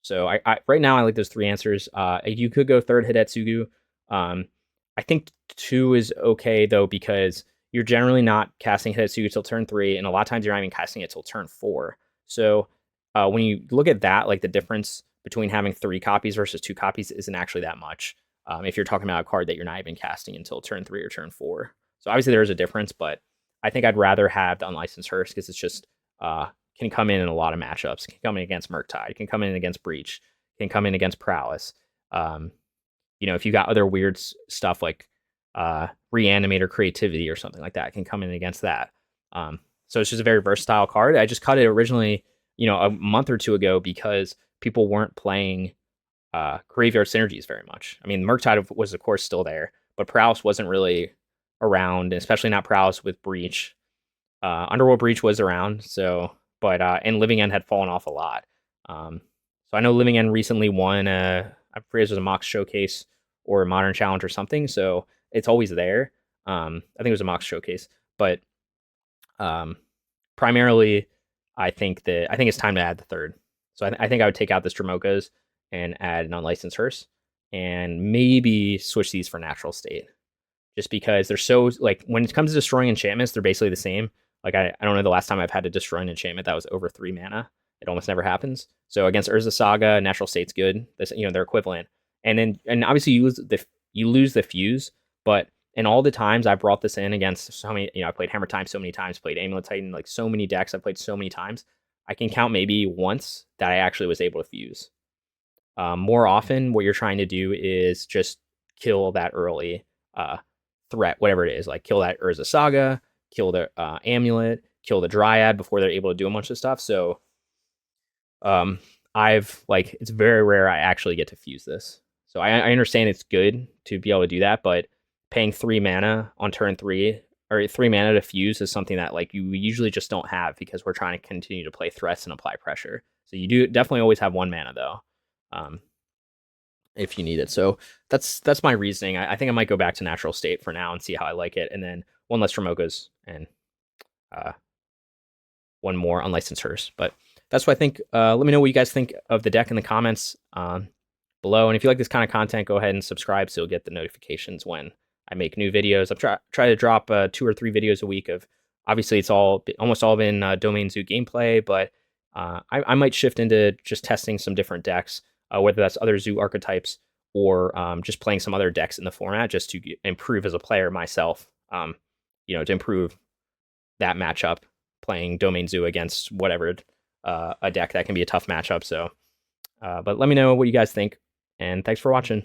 So I right now I like those 3 answers. You could go third Hidetsugu. I think 2 is okay though, because you're generally not casting Hidetsugu till turn 3, and a lot of times you're not even casting it till turn 4. So when you look at that, like the difference between having 3 copies versus 2 copies isn't actually that much. If you're talking about a card that you're not even casting until turn 3 or turn 4. So obviously there is a difference, but I think I'd rather have the Unlicensed Hearse, because it's just can come in a lot of matchups. Can come in against Murktide, can come in against Breach, can come in against Prowess. If you got other weird stuff like Reanimator Creativity or something like that, can come in against that. So it's just a very versatile card. I just cut it originally, a month or 2 ago, because people weren't playing Graveyard Synergies very much. I mean, Murktide was of course still there, but Prowess wasn't really around, especially not Prowess with Breach. Underworld Breach was around, but and Living End had fallen off a lot. So I know Living End recently won I forget if it was a Mox Showcase or a Modern Challenge or something, so it's always there. I think it was a Mox Showcase, but primarily I think it's time to add the third. So I think I would take out this Dromoka's and add an Unlicensed Hearse, and maybe switch these for Natural State, just because they're so, like, when it comes to destroying enchantments, they're basically the same. Like, I don't know the last time I've had to destroy an enchantment that was over 3 mana. It almost never happens. So against Urza Saga, Natural State's good. They're equivalent. And obviously you lose the fuse, but in all the times I've brought this in against so many, I played Hammer Time so many times, played Amulet Titan, like so many decks I've played so many times, I can count maybe once that I actually was able to fuse. More often, what you're trying to do is just kill that early threat, whatever it is, like kill that Urza Saga, kill the Amulet, kill the Dryad before they're able to do a bunch of stuff. So it's very rare I actually get to fuse this. So I understand it's good to be able to do that, but paying 3 mana on turn 3 or 3 mana to fuse is something that like you usually just don't have, because we're trying to continue to play threats and apply pressure. So you do definitely always have 1 mana though, if you need it. So that's my reasoning. I think I might go back to Natural State for now and see how I like it, and then 1 less Dromoka's and 1 more Unlicensed Hearse. But that's what I think. Let me know what you guys think of the deck in the comments below. And if you like this kind of content, go ahead and subscribe so you'll get the notifications when I make new videos. I'm try to drop 2 or 3 videos a week of, obviously it's almost all been Domain Zoo gameplay, but I might shift into just testing some different decks, whether that's other Zoo archetypes or just playing some other decks in the format, just to improve as a player myself, to improve that matchup, playing Domain Zoo against whatever a deck that can be a tough matchup. So, but let me know what you guys think, and thanks for watching.